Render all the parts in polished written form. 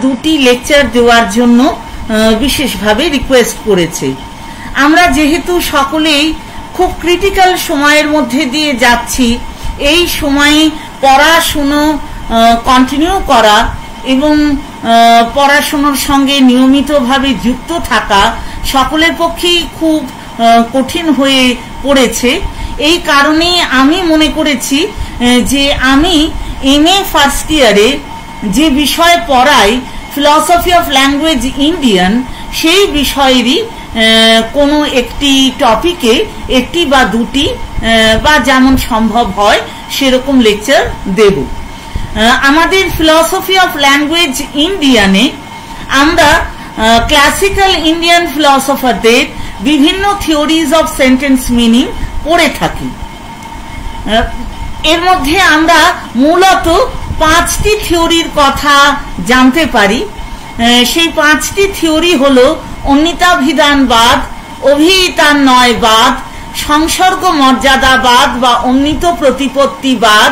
দুটি লেকচার দেওয়ার জন্য বিশেষভাবে রিকোয়েস্ট করেছে। আমরা যেহেতু সকলেই খুব ক্রিটিক্যাল সময়ের মধ্যে দিয়ে যাচ্ছি, এই সময়ে পড়াশুনো কন্টিনিউ করা এবং পড়াশোনার সঙ্গে নিয়মিতভাবে যুক্ত থাকা সকলের পক্ষেই খুব কঠিন হয়ে পড়েছে। এই কারণে আমি মনে করেছি যে আমি MA ফার্স্ট ইয়ারে যে বিষয় পড়াই, ফিলসফি অফ ল্যাঙ্গুয়েজ ইন্ডিয়ান, সেই বিষয়েরই কোনো একটি টপিকে একটি বা দুটি বা যেমন সম্ভব হয় সেরকম লেকচার দেব। আমাদের ফিলসফি অফ ল্যাঙ্গুয়েজ ইন্ডিয়ানে আমরা ক্লাসিক্যাল ইন্ডিয়ান ফিলসফারদের বিভিন্ন থিওরিজ অফ সেন্টেন্স মিনিং পড়ে থাকি। এর মধ্যে আমরা মূলত 5টি থিওরির কথা জানতে পারি। সেই 5টি থিওরি হলো অন্বিতাভিধানবাদ, অভিহিতান্বয়বাদ, সংসর্গ মর্যাদাবাদ বা অন্বিত প্রতিপত্তিবাদ,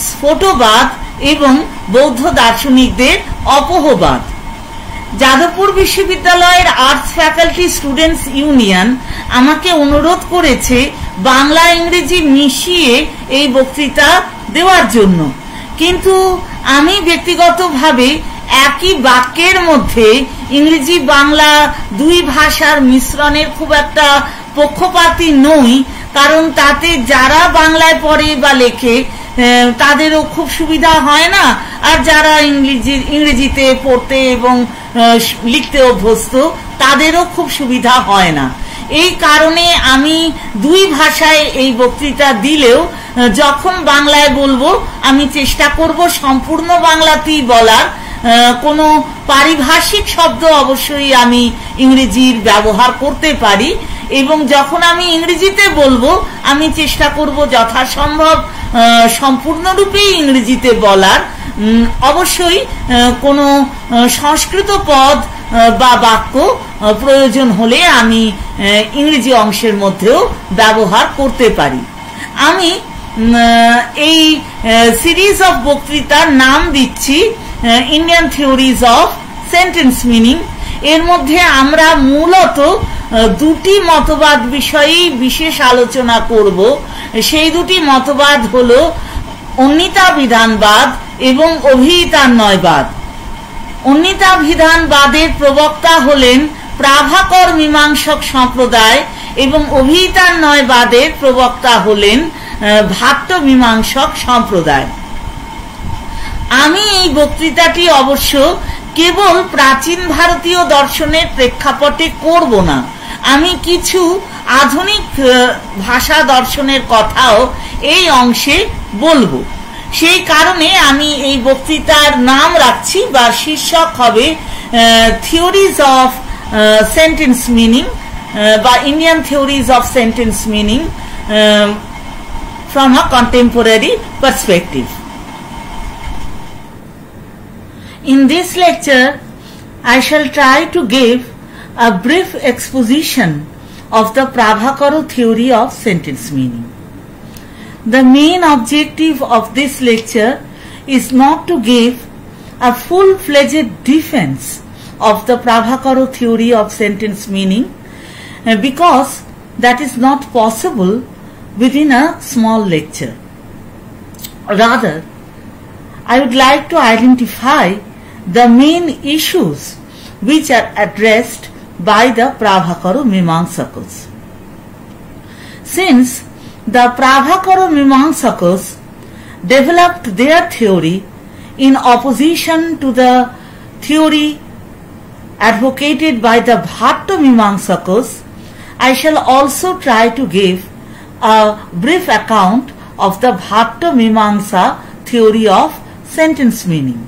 স্ফোটবাদ এবং বৌদ্ধ দার্শনিকদের অপোহবাদ। যাদবপুর বিশ্ববিদ্যালয়ের আর্টস ফ্যাকাল্টি স্টুডেন্টস ইউনিয়ন আমাকে অনুরোধ করেছে বাংলা ইংরেজি মিশিয়ে এই বক্তৃতা দেওয়ার জন্য, কিন্তু আমি ব্যক্তিগতভাবে একই বাক্যের মধ্যে ইংরেজি বাংলা দুই ভাষার মিশ্রণের খুব একটা পক্ষপাতী নই, কারণ তাতে যারা বাংলায় পড়ে বা লেখে তাদেরও খুব সুবিধা হয় না, আর যারা ইংরেজিতে পড়তে এবং লিখতে অভ্যস্ত তাদেরও খুব সুবিধা হয় না। এই কারণে আমি দুই ভাষায় এই বক্তৃতা দিলেও যখন বাংলায় বলবো আমি চেষ্টা করব সম্পূর্ণ বাংলাতেই বলার। কোনো পারিভাষিক শব্দ অবশ্যই আমি ইংরেজির ব্যবহার করতে পারি, এবং যখন আমি ইংরেজিতে বলবো আমি চেষ্টা করব যথাসম্ভব সম্পূর্ণরূপে ইংরেজিতে বলার। অবশ্যই কোনো সংস্কৃত পদ বা বাক্য প্রয়োজন হলে আমি ইংরেজি অংশের মধ্যেও ব্যবহার করতে পারি। আমি এই সিরিজ অফ বক্তৃতার নাম দিচ্ছি Indian theories of sentence meaning. এর মধ্যে আমরা মূলত দুটি মতবাদ বিষয়েই বিশেষ আলোচনা করব। সেই দুটি মতবাদ হলো অন্বিতাভিধানবাদ এবং অভিহিতান্বয়বাদ। অন্বিতাভিধানবাদের প্রবক্তা হলেন প্রাভাকর মীমাংসক সম্প্রদায় এবং অভিহিতান্বয়বাদের প্রবক্তা হলেন ভাট্ট মীমাংসক সম্প্রদায়। আমি এই বক্তৃতাটি অবশ্য কেবল প্রাচীন ভারতীয় দর্শনের প্রেক্ষাপটে করব না, আমি কিছু আধুনিক ভাষা দর্শনের কথাও এই অংশে বলবো। সেই কারণে আমি এই বক্তৃতার নাম রাখছি বা শীর্ষক হবে থিওরিজ অফ সেন্টেন্স মিনিং বা Indian theories of sentence meaning from a contemporary perspective. In this lecture, I shall try to give a brief exposition of the Prabhakara theory of sentence meaning. The main objective of this lecture is not to give a full-fledged defense of the Prabhakara theory of sentence meaning, because that is not possible within a small lecture. Rather, I would like to identify the main issues which are addressed by the Prabhakara Mimamsakas. Since the Prabhakara Mimamsakas developed their theory in opposition to the theory advocated by the Bhatta Mimamsakas, I shall also try to give a brief account of the Bhatta Mimamsa theory of sentence meaning.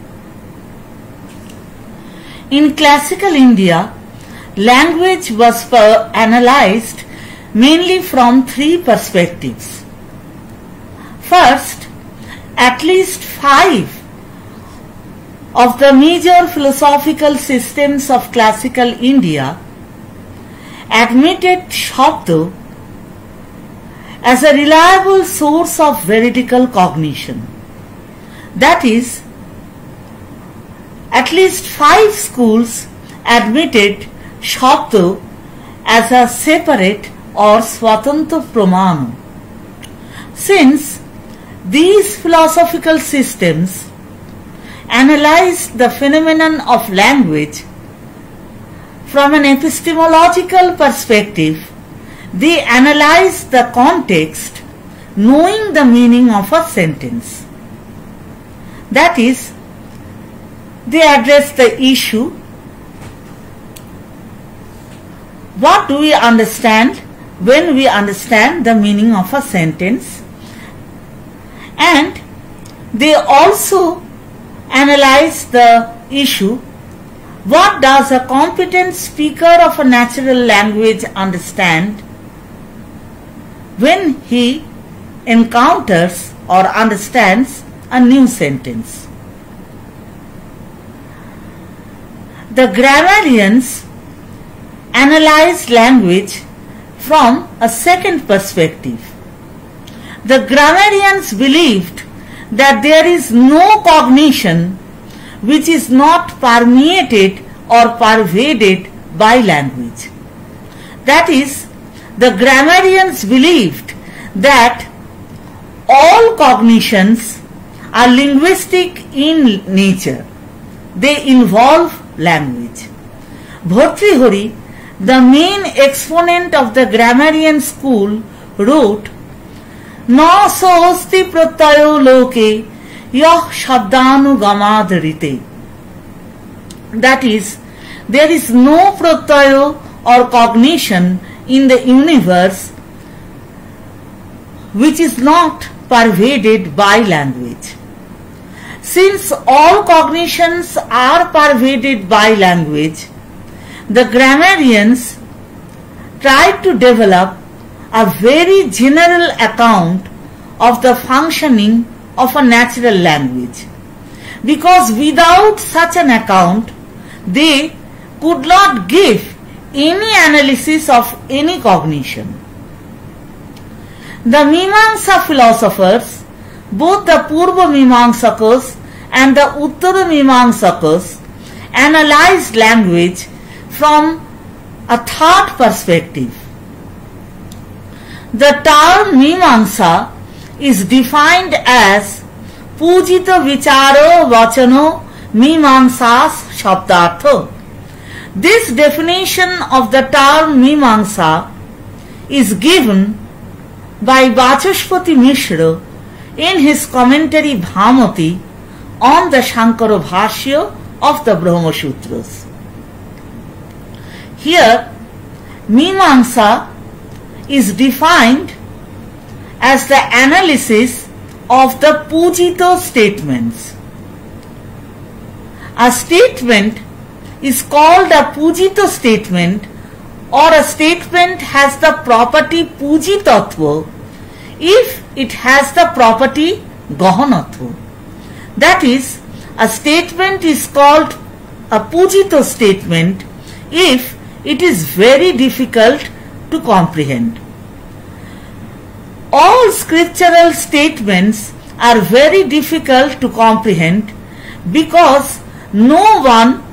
In classical India, language was analyzed mainly from three perspectives. First, at least 5 of the major philosophical systems of classical India admitted Shabda as a reliable source of veridical cognition. That is, at least 5 schools admitted Shabda as a separate or Swatantra Pramana. Since these philosophical systems analyzed the phenomenon of language from an epistemological perspective, they analyzed the context, knowing the meaning of a sentence. That is, they address the issue, what do we understand when we understand the meaning of a sentence, and they also analyze the issue, what does a competent speaker of a natural language understand when he encounters or understands a new sentence. The grammarians analyzed language from a second perspective. The grammarians believed that there is no cognition which is not permeated or pervaded by language. That is, the grammarians believed that all cognitions are linguistic in nature. They involve language. Bhartrihari, the main exponent of the grammarian school, wrote, "Na sosti pratyayo loke yah shabdanugamadharite." That is, there is no pratyayo or cognition in the universe which is not pervaded by language. Since all cognitions are pervaded by language, the grammarians tried to develop a very general account of the functioning of a natural language, because without such an account, they could not give any analysis of any cognition. The Mimamsa philosophers, both the Purva Mimamsakas and the Uttara Mimamsakas, analyzed language from a third perspective. The term Mimamsa is defined as Pujita Vicharo Vachano Mimamsas Shabdartha. This definition of the term Mimamsa is given by Vachaspati Mishra in his commentary Bhamati on the Shankara Bhashya of the Brahma Sutras. Here, Mimamsa is defined as the analysis of the Pujita statements. A statement is called a Pujita statement, or a statement has the property Pujitatva if it has the property Gahanatva. That is, a statement is called a Pujita statement if it is very difficult to comprehend. All scriptural statements are very difficult to comprehend because no one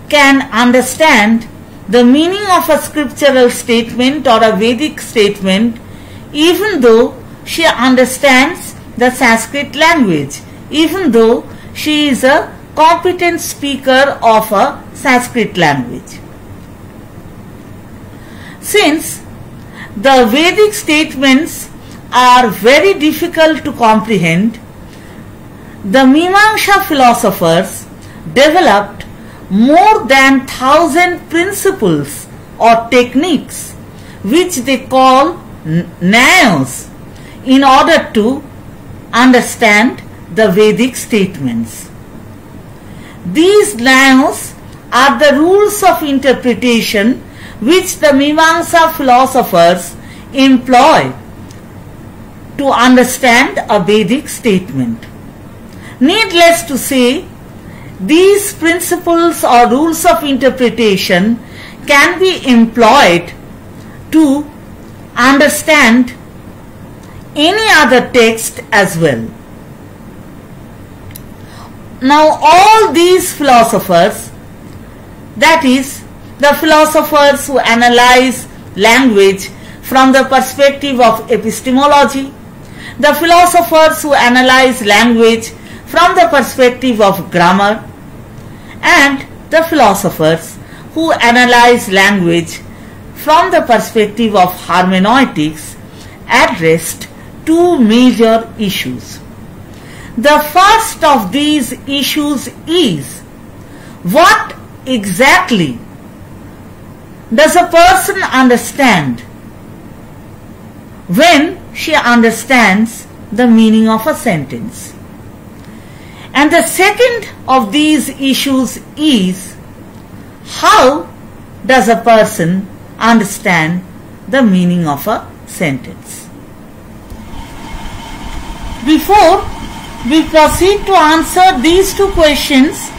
can understand the meaning of a scriptural statement or a Vedic statement even though she understands the Sanskrit language, even though she is a competent speaker of a Sanskrit language. Since the Vedic statements are very difficult to comprehend, the Mimamsa philosophers developed more than 1,000 principles or techniques which they call Nyayas in order to understand the Vedic statements. These Nyayas are the rules of interpretation which the Mimamsa philosophers employ to understand a Vedic statement. Needless to say, these principles or rules of interpretation can be employed to understand any other text as well. Now all these philosophers, that is, the philosophers who analyze language from the perspective of epistemology, the philosophers who analyze language from the perspective of grammar, and the philosophers who analyze language from the perspective of hermeneutics, addressed two major issues. The first of these issues is, what exactly does a person understand when she understands the meaning of a sentence? And the second of these issues is, how does a person understand the meaning of a sentence? Before we proceed to answer these two questions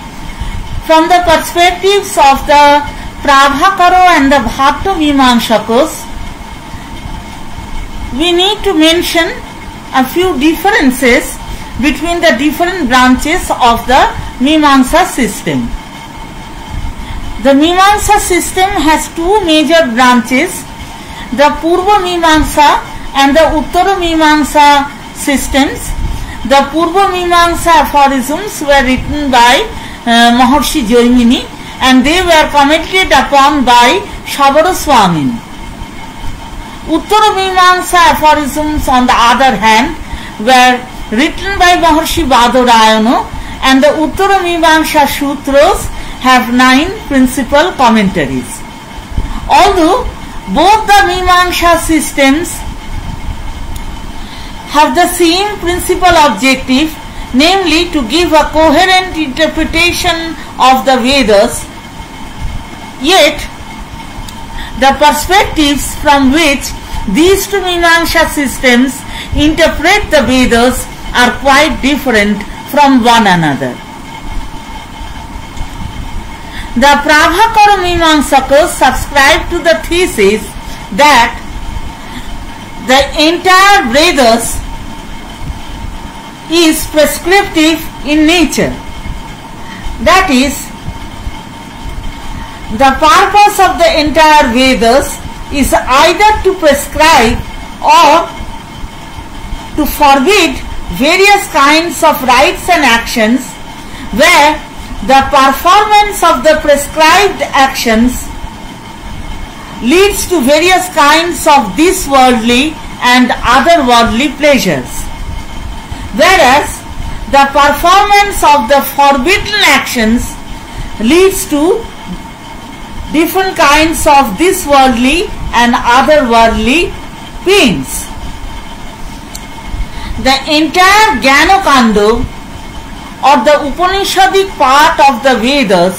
from the perspectives of the Prabhakara and the Bhatto Mimamsakas, we need to mention a few differences between the different branches of the Mimamsa system. The Mimamsa system has two major branches, the Purva Mimamsa and the Uttara Mimamsa systems. The Purva Mimamsa aphorisms were written by Maharishi Jaimini, and they were commented upon by Shabara Swamin. Uttara Mimamsa aphorisms, on the other hand, were written by Maharishi Badarayana, and the Uttara Mimamsa Sutras have 9 principal commentaries. Although both the Mimamsa systems have the same principal objective, namely to give a coherent interpretation of the Vedas, yet the perspectives from which these two Mimamsa systems interpret the Vedas are quite different from one another. The Prabhakara Mimamsakas subscribe to the thesis that the entire Vedas is prescriptive in nature. That is, the purpose of the entire Vedas is either to prescribe or to forbid various kinds of rites and actions, where the performance of the prescribed actions leads to various kinds of this worldly and otherworldly pleasures, whereas the performance of the forbidden actions leads to different kinds of this worldly and otherworldly pains. The entire Jnana-kanda, or the Upanishadic part of the Vedas,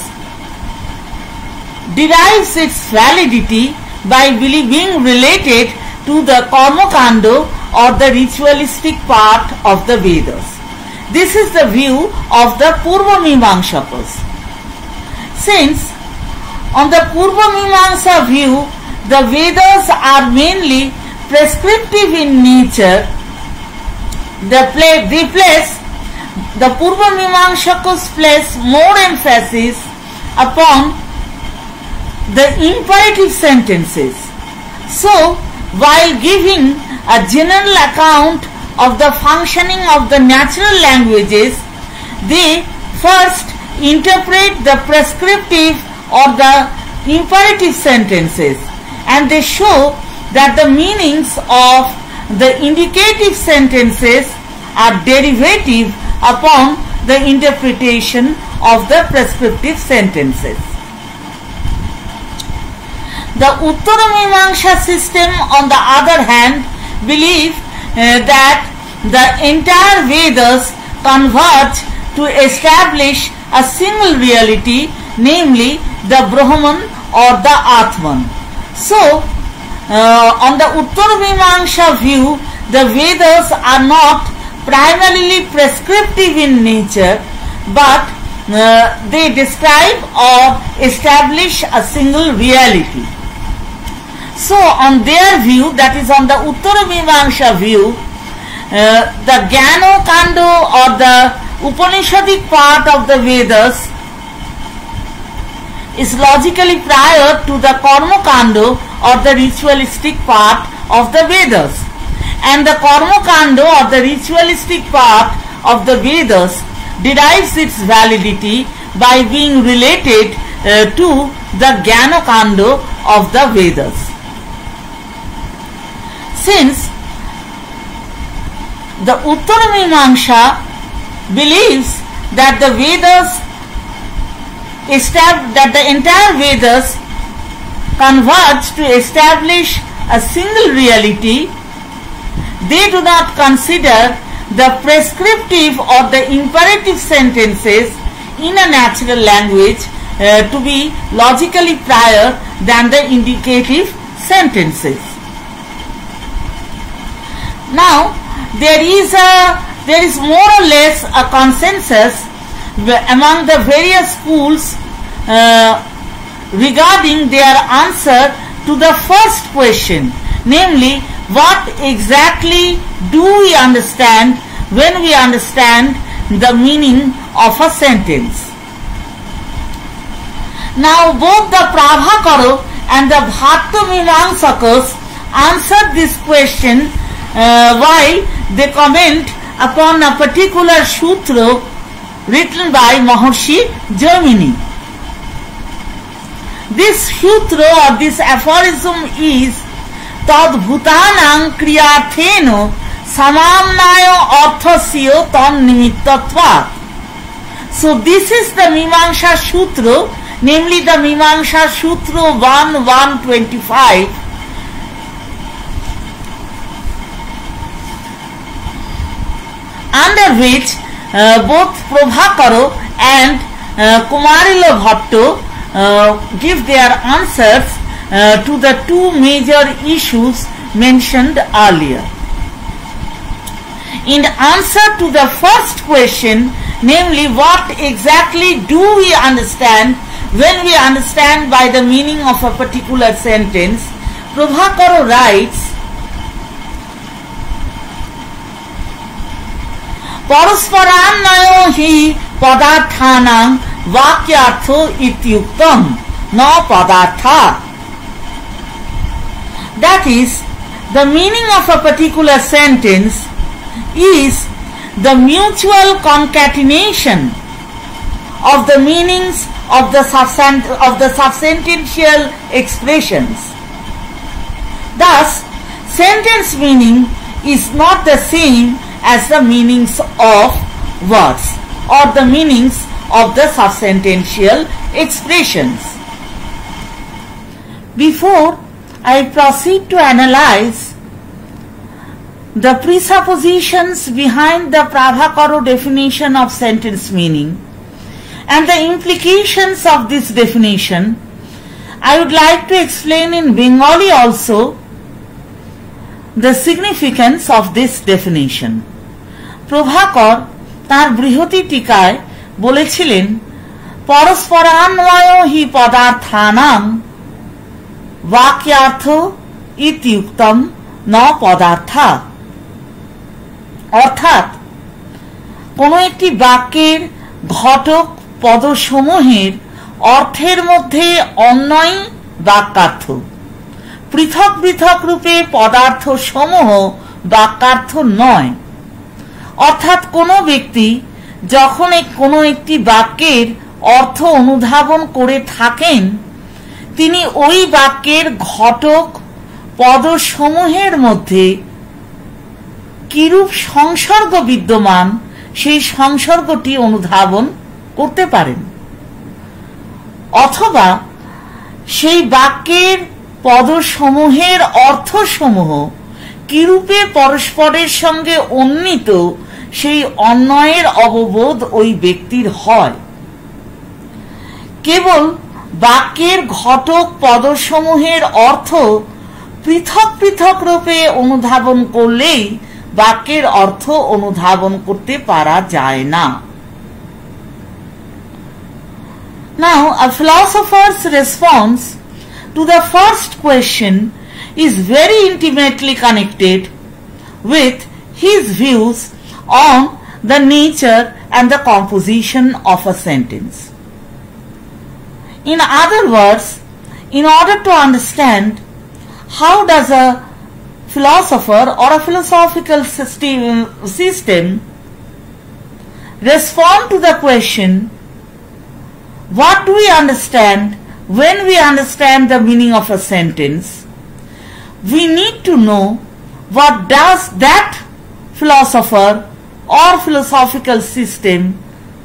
derives its validity by being related to the Karma-kanda, or the ritualistic part of the Vedas. This is the view of the Purva Mimamsakas. Since on the Purva Mimamsa view, the Vedas are mainly prescriptive in nature, the Purva Mimamsakas place more emphasis upon the imperative sentences. So, while giving a general account of the functioning of the natural languages, they first interpret the prescriptive or the imperative sentences, and they show that the meanings of the indicative sentences are derivative upon the interpretation of the prescriptive sentences. The Uttara Mimamsa system, on the other hand, believe that the entire Vedas converge to establish a single reality, namely the Brahman or the Atman. So, on the Uttara Mimamsa view, the Vedas are not primarily prescriptive in nature, but they describe or establish a single reality. So, on their view, that is on the Uttara Mimamsa view, the Jnana-kanda or the Upanishadic part of the Vedas is logically prior to the Karma Kanda or the ritualistic part of the Vedas, and the Karma Kanda or the ritualistic part of the Vedas derives its validity by being related to the Jnana Kanda of the Vedas. Since the Uttaramimangsha believes that the entire Vedas converge to establish a single reality, they do not consider the prescriptive or the imperative sentences in a natural language to be logically prior than the indicative sentences. Now, there is more or less a consensus among the various schools regarding their answer to the first question, namely, what exactly do we understand when we understand the meaning of a sentence? Now, both the Prabhakara and the Bhattamimamsakas answered this question while they comment upon a particular sutra written by Maharishi Jaimini. This sutra or this aphorism is Tad bhutanang kriyartheno samamnayo arthasya tan nimittatvat. So this is the Mimamsa Sutra, namely the Mimamsa Sutra 1.1.25, under which both Prabhakara and Kumarila Bhatto give their answers to the two major issues mentioned earlier. In answer to the first question, namely what exactly do we understand when we understand by the meaning of a particular sentence, Prabhakara writes, Parasparannayo hi padarthanam vakyartho ityuktam na padartha. That is, the meaning of a particular sentence is the mutual concatenation of the meanings of the subsentential expressions. Thus, sentence meaning is not the same as the meanings of words or the meanings of the subsentential expressions. Before I proceed to analyze the presuppositions behind the Prabhakara definition of sentence meaning and the implications of this definition, I would like to explain in Bengali also the significance of this definition. Prabhakar তাঁর বৃহতি টিকায় বলেছিলেন, পরস্পরান্বয় হি পদার্থানাং বাক্যার্থ ইত্যুক্তম ন পদার্থা। অর্থাৎ কোন একটি বাক্যের ঘটক পদসমূহের অর্থের মধ্যে অন্যই বাক্যার্থ, পৃথক পৃথক রূপে পদার্থ সমূহ বাক্যার্থ নয়। অর্থাৎ কোনো ব্যক্তি যখন কোনো একটি বাক্যের অর্থ অনুধাবন করে থাকেন, তিনি ওই বাক্যের ঘটক পদসমূহের মধ্যে কিরূপ সংসর্গ বিদ্যমান সেই সংসর্গটি অনুধাবন করতে পারেন, অথবা সেই বাক্যের পদসমূহের অর্থসমূহ কিরূপে পরস্পরের সঙ্গে উন্নীত সেই অন্বয়ের অববোধ ওই ব্যক্তির হয়। কেবল বাক্যের ঘটক পদসমূহের অর্থ পৃথক পৃথক রূপে অনুধাবন করলেই বাক্যের অর্থ অনুধাবন করতে পারা যায় না। Now, a philosopher's response to the first question is very intimately connected with his views on the nature and the composition of a sentence. In other words, in order to understand how does a philosopher or a philosophical system respond to the question, what do we understand when we understand the meaning of a sentence, we need to know what does that philosopher or philosophical system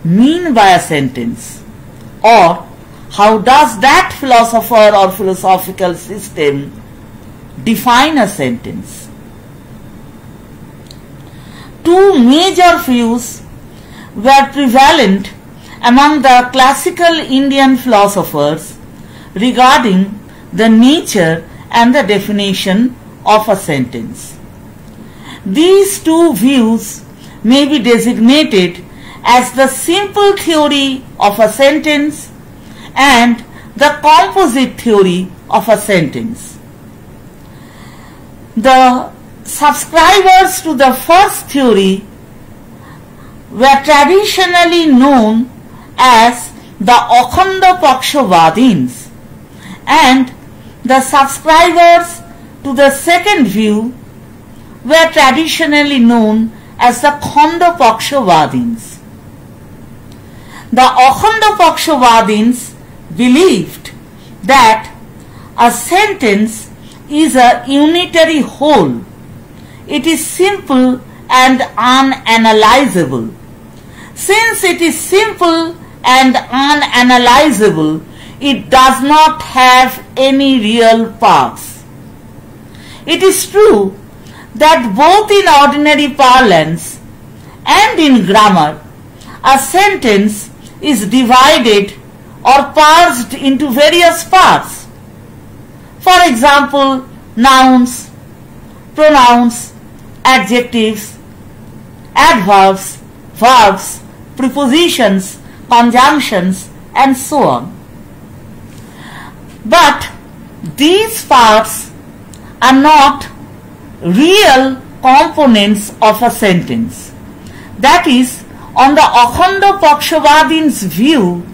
mean by a sentence, or how does that philosopher or philosophical system define a sentence. Two major views were prevalent among the classical Indian philosophers regarding the nature and the definition of a sentence. These two views may be designated as the simple theory of a sentence and the composite theory of a sentence. The subscribers to the first theory were traditionally known as the Akhanda Pakshavadins, and the subscribers to the second view were traditionally known as the Khanda Pakshavadins. The Akhanda Pakshavadins believed that a sentence is a unitary whole. It is simple and unanalyzable. Since it is simple and unanalyzable, it does not have any real parts. It is true that both in ordinary parlance and in grammar, a sentence is divided or parsed into various parts. For example, nouns, pronouns, adjectives, adverbs, verbs, prepositions, conjunctions, and so on. But these parts are not real components of a sentence. That is, on the Akhanda Pakshavadins' view,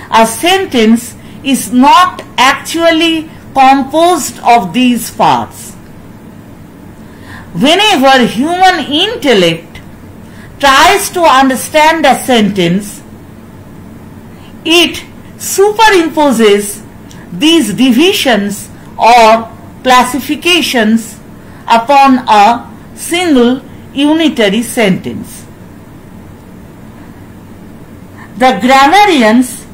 a sentence is not actually composed of these parts. Whenever human intellect tries to understand a sentence, it superimposes these divisions or classifications upon a single unitary sentence. The grammarians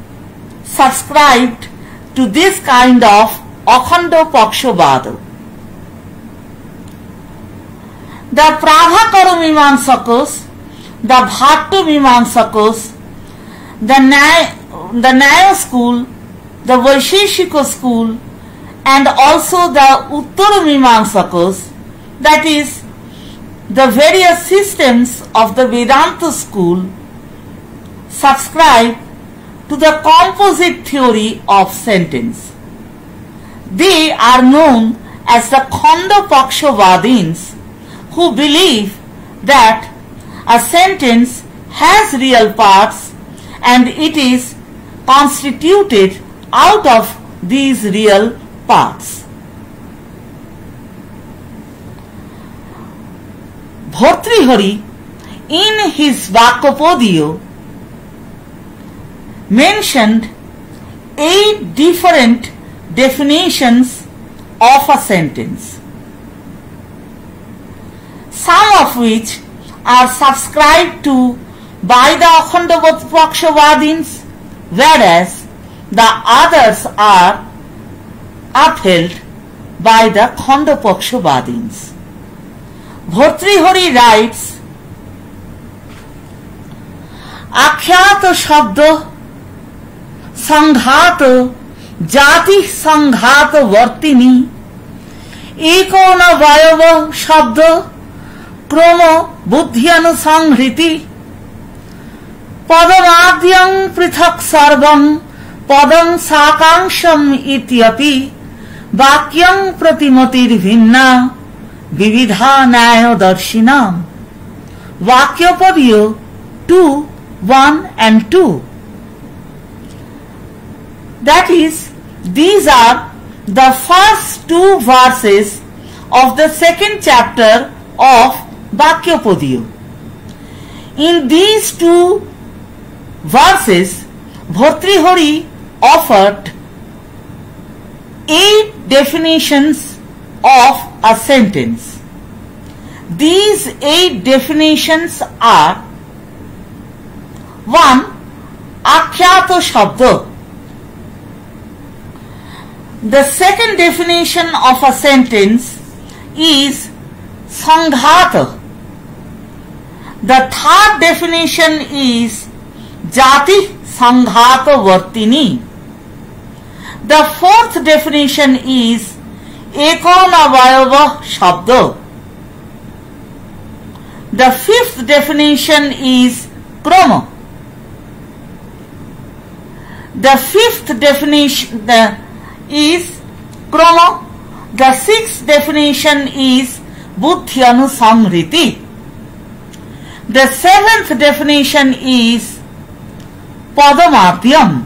subscribed to this kind of Akhanda Pakshavada. The Pravakara Mimamsakas, the Bhattu Mimamsakas, the Nyaya school, the Vaisheshika school, and also the Uttara Mimamsakas, that is, the various systems of the Vedanta school, subscribe to the composite theory of sentence. They are known as the Khanda Pakshavadins, who believe that a sentence has real parts and it is constituted out of these real parts. Bhartrihari, in his Vakapodiyo, mentioned 8 different definitions of a sentence, some of which are subscribed to by the Akhanda Pakshavadins, whereas the others are upheld by the Khanda Pakshavadins. Bhartrihari writes, Akhyata Shabda Sanghata Jati Sanghata Vartini Ekona Vayava Shabda Kromo Buddhyanu Sanghriti Padamadyam Prithak Sarvam Padam Sakangsham Ityapi Vakyam Pratimatir Vinna Vividha Naya Darshinam. Vakyapadiyo 2 1 and 2. That is, these are the first two verses of the second chapter of Bhakyapadiyo. In these two verses, Bhartrihari offered 8 definitions of a sentence. These 8 definitions are: 1. Akhyato Shabda. The second definition of a sentence is Sanghata. The third definition is Jati Sanghata Vartini. The fourth definition is Ekonavayava Shabda. The fifth definition is Krama. The fifth definition is Krama. The sixth definition is Buddhyanusamriti. The seventh definition is Padamadhyam.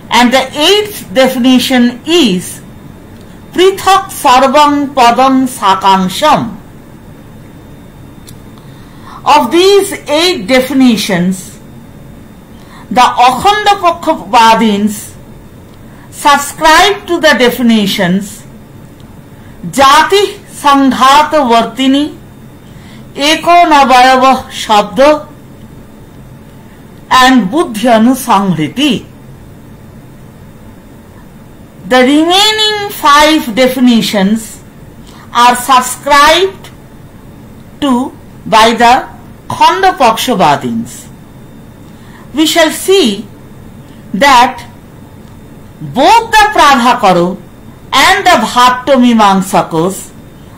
And the eighth definition is Prithak Sarvang Padam Sakansham. Of these 8 definitions, the Akhandapakhavadins subscribe to the definitions Jati Sanghata Vartini, Ekonavayava Shabda and Buddhyanusamriti. The remaining 5 definitions are subscribed to by the Khandapakshavadins. We shall see that both the Prabhakara and the Bhattamimamsakas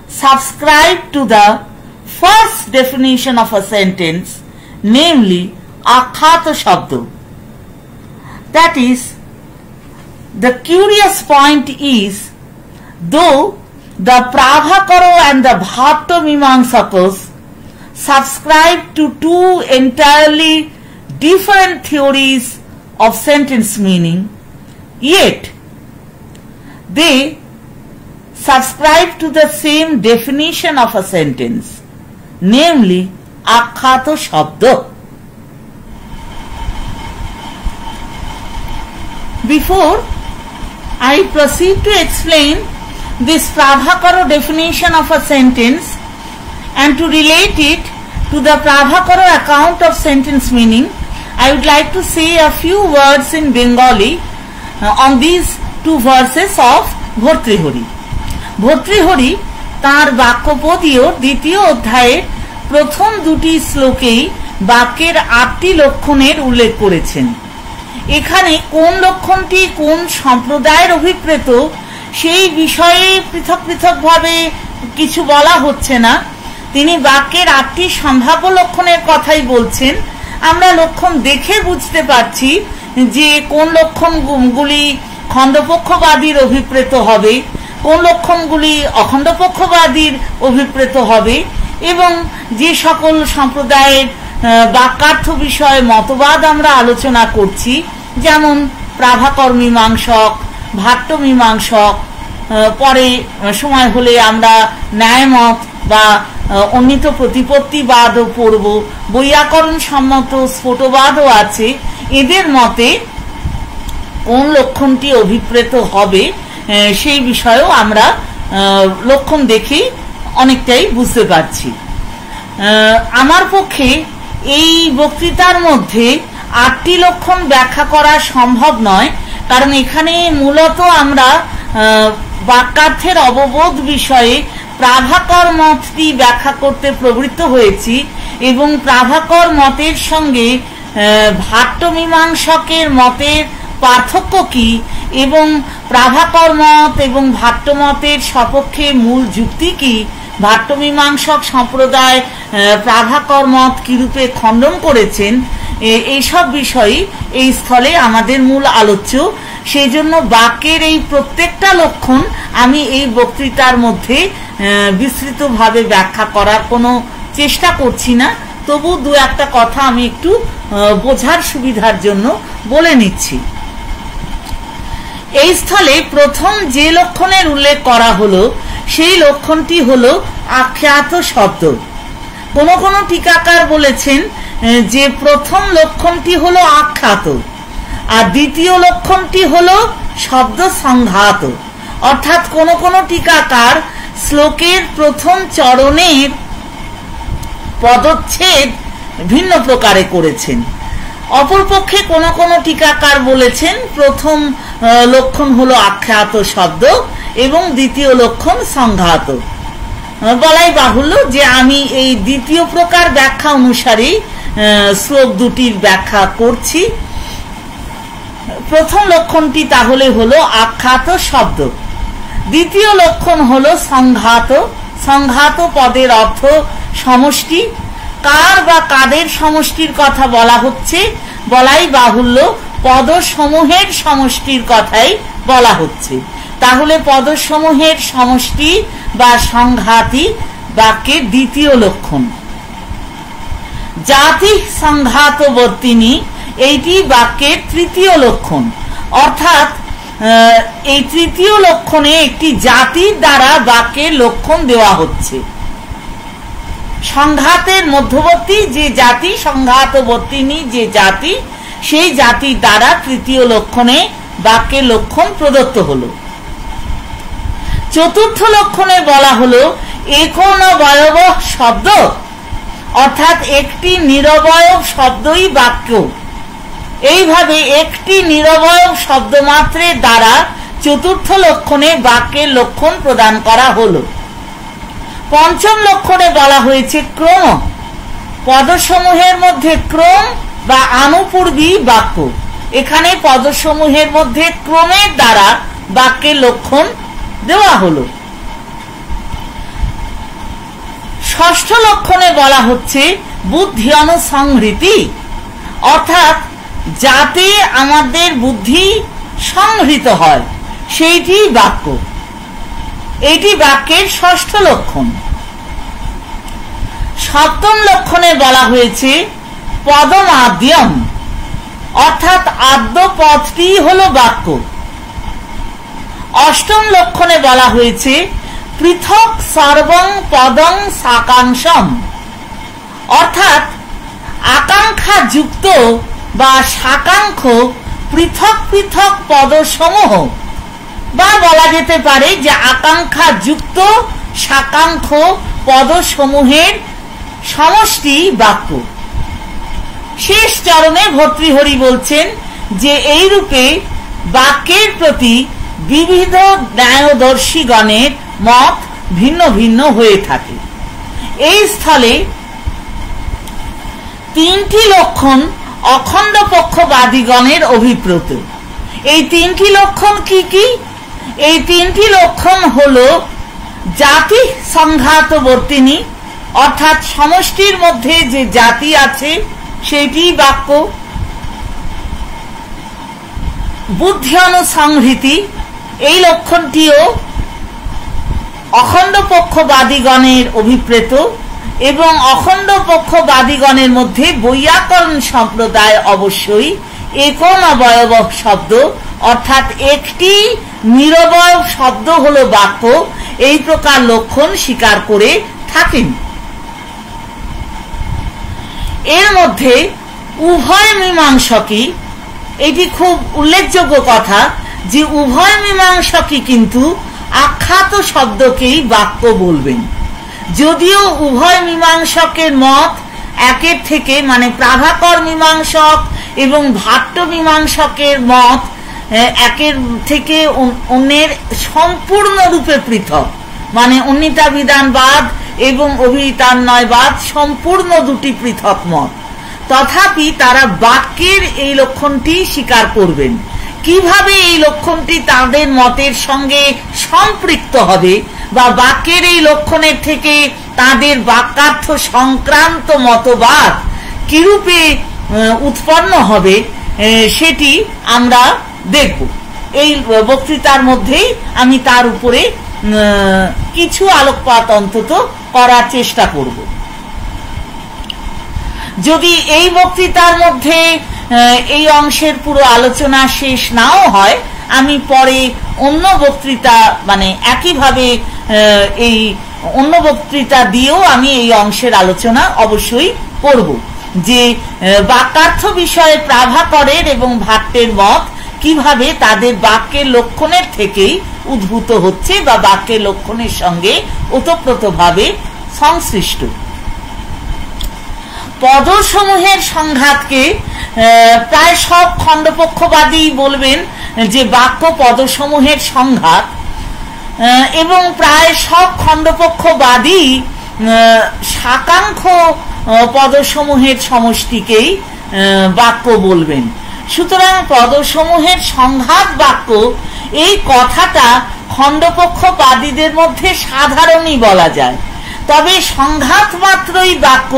subscribe to the first definition of a sentence, namely Akhyato Shabda. That is, the curious point is, though the Prabhakara and the Bhattamimamsakas subscribe to 2 entirely different theories of sentence meaning, yet they subscribe to the same definition of a sentence, namely Akhyato Shabda. Before I proceed to explain this Prabhakara definition of a sentence and to relate it to the Prabhakara account of sentence meaning, I would like to say a few words in Bengali on these 2 verses of Bhartrihari. Bhartrihari তাঁর বাক্যপদীয়র 2য় অধ্যায়ের প্রথম 2টি শ্লোকেই বাক্যের 8টি লক্ষণের উল্লেখ করেছেন। এখানে কোন লক্ষণটি কোন সম্প্রদায়ের অভিপ্রেত সেই বিষয়ে পৃথক পৃথকভাবে কিছু বলা হচ্ছে না। তিনি বাক্যের 8টি সম্ভাব্য লক্ষণের কথাই বলছেন। আমরা লক্ষণ দেখে বুঝতে পারছি যে কোন লক্ষণগুলি খণ্ডপক্ষবাদীর অভিপ্রেত হবে, কোন লক্ষণগুলি অখণ্ডপক্ষবাদীর অভিপ্রেত হবে এবং যে সকল সম্প্রদায়ের বাক্যার্থ বিষয়ে মতবাদ আমরা আলোচনা করছি, যেমন প্রাভাকর মীমাংসক, ভাট্ট মীমাংসক, পরে সময় হলে আমরা ন্যায়মত বা অন্বিত প্রতিপত্তিবাদও পড়ব, বৈয়াকরণ সম্মত স্ফোটবাদও আছে। এদের মতে কোন লক্ষণটি অভিপ্রেত হবে সেই বিষয়েও আমরা লক্ষণ দেখে অনেকটাই বুঝতে পারছি। আমার পক্ষে এই বক্তৃতার মধ্যে 8টি লক্ষণ ব্যাখ্যা করা সম্ভব নয়, কারণ এখানে মূলত আমরা বাক্যার্থের অববোধ বিষয়ে প্রাভাকর মতটি ব্যাখ্যা করতে প্রবৃত্ত হয়েছি এবং প্রাভাকর মতের সঙ্গে ভাট্ট মীমাংসকের মতের পার্থক্য কি এবং প্রাভাকর মত এবং ভাট্ট মতের সপক্ষে মূল যুক্তি কি, ভাট্ট মীমাংসক সম্প্রদায় প্রাভাকর মত কিরূপে খণ্ডন করেছেন, এইসব বিষয়ে এই স্থলে আমাদের মূল আলোচ্য। সেই জন্য বাক্যের এই প্রত্যেকটা লক্ষণ আমি এই বক্তৃতার মধ্যে বিস্তৃতভাবে ব্যাখ্যা করার কোনো চেষ্টা করছি না, তবু দু একটা কথা আমি একটু বোঝার সুবিধার জন্য বলে নিচ্ছি। এই স্থলে প্রথম যে লক্ষণের উল্লেখ করা হলো সেই লক্ষণটি হলো আখ্যাত শব্দ। কোন কোন টিকাকার বলেছেন যে প্রথম লক্ষণটি হলো আখ্যাত আর দ্বিতীয় লক্ষণটি হলো শব্দ সংঘাত। অর্থাৎ কোন কোন টিকাকার শ্লোকের প্রথম চরণের পদচ্ছেদ ভিন্ন প্রকারে করেছেন। অপরপক্ষে কোন কোন টিকাকার বলেছেন প্রথম লক্ষণ হলো আখ্যাত শব্দ এবং দ্বিতীয় লক্ষণ সংঘাত। বলাই বাহুল্য যে আমি এই দ্বিতীয় প্রকার ব্যাখ্যা অনুসারেই শ্লোক দুটির ব্যাখ্যা করছি। প্রথম লক্ষণটি তাহলে হলো আখ্যাত শব্দ, দ্বিতীয় লক্ষণ হলো সংঘাত। সংঘাত পদের অর্থ সমষ্টি। কার বা কাদের সমষ্টির কথা বলা হচ্ছে? বলাই বাহুল্য পদসমূহের সমষ্টির কথাই বলা হচ্ছে। তাহলে পদসমূহের সমষ্টি বা সংঘাতই বাক্যের দ্বিতীয় লক্ষণ। জাতি সংঘাতবর্তিনী এইটি বাক্যের তৃতীয় লক্ষণ। অর্থাৎ এই তৃতীয় লক্ষণে একটি জাতির দ্বারা বাক্যের লক্ষণ দেওয়া হচ্ছে। সংঘাতের মধ্যবর্তী যে জাতি, সংঘাতবর্তিনী যে জাতি, সেই জাতির দ্বারা তৃতীয় লক্ষণে বাক্যের লক্ষণ প্রদত্ত হলো। চতুর্থ লক্ষণে বলা হলো একনবয়ব শব্দ, অর্থাৎ একটি নিরবয়ব শব্দই বাক্য। এইভাবে একটি নিরবয়ব শব্দ মাত্রের দ্বারা চতুর্থ লক্ষণে বাক্যের লক্ষণ প্রদান করা হলো। পঞ্চম লক্ষণে বলা হয়েছে ক্রম, পদসমূহের মধ্যে ক্রম বা আনুপূর্বী বাক্য। এখানে পদসমূহের মধ্যে ক্রমের দ্বারা বাক্যের লক্ষণ দেওয়া হলো। ষষ্ঠ লক্ষণে বলা হচ্ছে বুদ্ধি অনুসংহৃতি, অর্থাৎ যাতে আমাদের বুদ্ধি সংহৃত হয় সেইটি বাক্য। এটি বাক্যের ষষ্ঠ লক্ষণ। সপ্তম লক্ষণে বলা হয়েছে পদমাদ্যম, অর্থাৎ আদ্য পদটি হলো বাক্য। অষ্টম লক্ষণে বলা হয়েছে পৃথক সর্বং পদং সাকাংশম, অর্থাৎ আকাঙ্ক্ষা যুক্ত বা সাকাঙ্ক্ষ পৃথক পৃথক পদসমূহ, বা বলা যেতে পারে যে আকাঙ্ক্ষা যুক্ত সাকাঙ্ক্ষ পদসমূহের সমষ্টি বাক্য। শেষ চরণে ভর্তৃহরি বলছেন যে এই রূপে বাক্যের প্রতি বিবিধ ন্যায়দর্শীগণের মত ভিন্ন ভিন্ন হয়ে থাকে। এই স্থলে তিনটি লক্ষণ অখণ্ড পক্ষবাদীগণের অভিপ্রেত। এই তিনটি লক্ষণ কি কি? এই তিনটি লক্ষণ হলো জাতি সংঘাতবর্তিনী, অর্থাৎ সমষ্টির মধ্যে যে জাতি আছে সেটি বাক্য। বুদ্ধি অনুসংহৃতি, এই লক্ষণটিও অখণ্ড পক্ষবাদীগণের অভিপ্রেত এবং অখণ্ড পক্ষবাদীগণের মধ্যে বৈয়াকরণ সম্প্রদায় অবশ্যই একনবয়ব শব্দ, অর্থাৎ একটি নিরবয়ব শব্দ হলো বাক্য, এই প্রকার লক্ষণ স্বীকার করে থাকেন। এর মধ্যে উভয় মীমাংসকই, এটি খুব উল্লেখযোগ্য কথা যে উভয় মীমাংসকই কিন্তু আখ্যাত শব্দকেই বাক্য বলবেন। যদিও উভয় মীমাংসকের মত একের থেকে, মানে প্রাভাকর মীমাংসক এবং ভাট্ট মীমাংসকের মত একের থেকে অন্যের সম্পূর্ণরূপে পৃথক, মানে অন্বিতাভিধানবাদ এবং অভিতান্বয়বাদ সম্পূর্ণ দুটি পৃথক মত। তথাপি তারা বাক্যের এই লক্ষণটি স্বীকার করবেন। কিভাবে এই লক্ষণটি তাদের মতের সঙ্গে সম্পৃক্ত হবে বা বাক্যের এই লক্ষণের থেকে তাদের বাক্যার্থ সংক্রান্ত মতবাদ কিরূপে উৎপন্ন হবে সেটি আমরা দেখব। এই বক্তৃতার মধ্যেই আমি তার উপরে কিছু আলোকপাত অন্তত করার চেষ্টা করব। যদি এই বক্তৃতার মধ্যে এই অংশের পুরো আলোচনা শেষ নাও হয়, আমি পরে অন্য বক্তৃতা মানে একইভাবে এই অন্য বক্তৃতা দিয়েও আমি এই অংশের আলোচনা অবশ্যই করব, যে বাক্যার্থ বিষয়ে প্রাভাকরের এবং ভাট্টের মত কিভাবে তাদের বাক্যের লক্ষণের থেকেই উদ্ভূত হচ্ছে বা বাক্যের লক্ষণের সঙ্গে ওতপ্রোতভাবে সংশ্লিষ্ট। পদসমূহের সংঘাতকে প্রায় সব খণ্ডপক্ষবাদী বলবেন যে বাক্য পদসমূহের সংঘাত, এবং প্রায় সব খণ্ডপক্ষবাদী সাকাঙ্ক্ষ পদসমূহের সমষ্টিকেই বাক্য বলবেন। সুতরাং পদসমূহের সংঘাত বাক্য এই কথাটা খণ্ডপক্ষবাদীদের মধ্যে সাধারণই বলা যায়, তবে সংঘাত মাত্রই বাক্য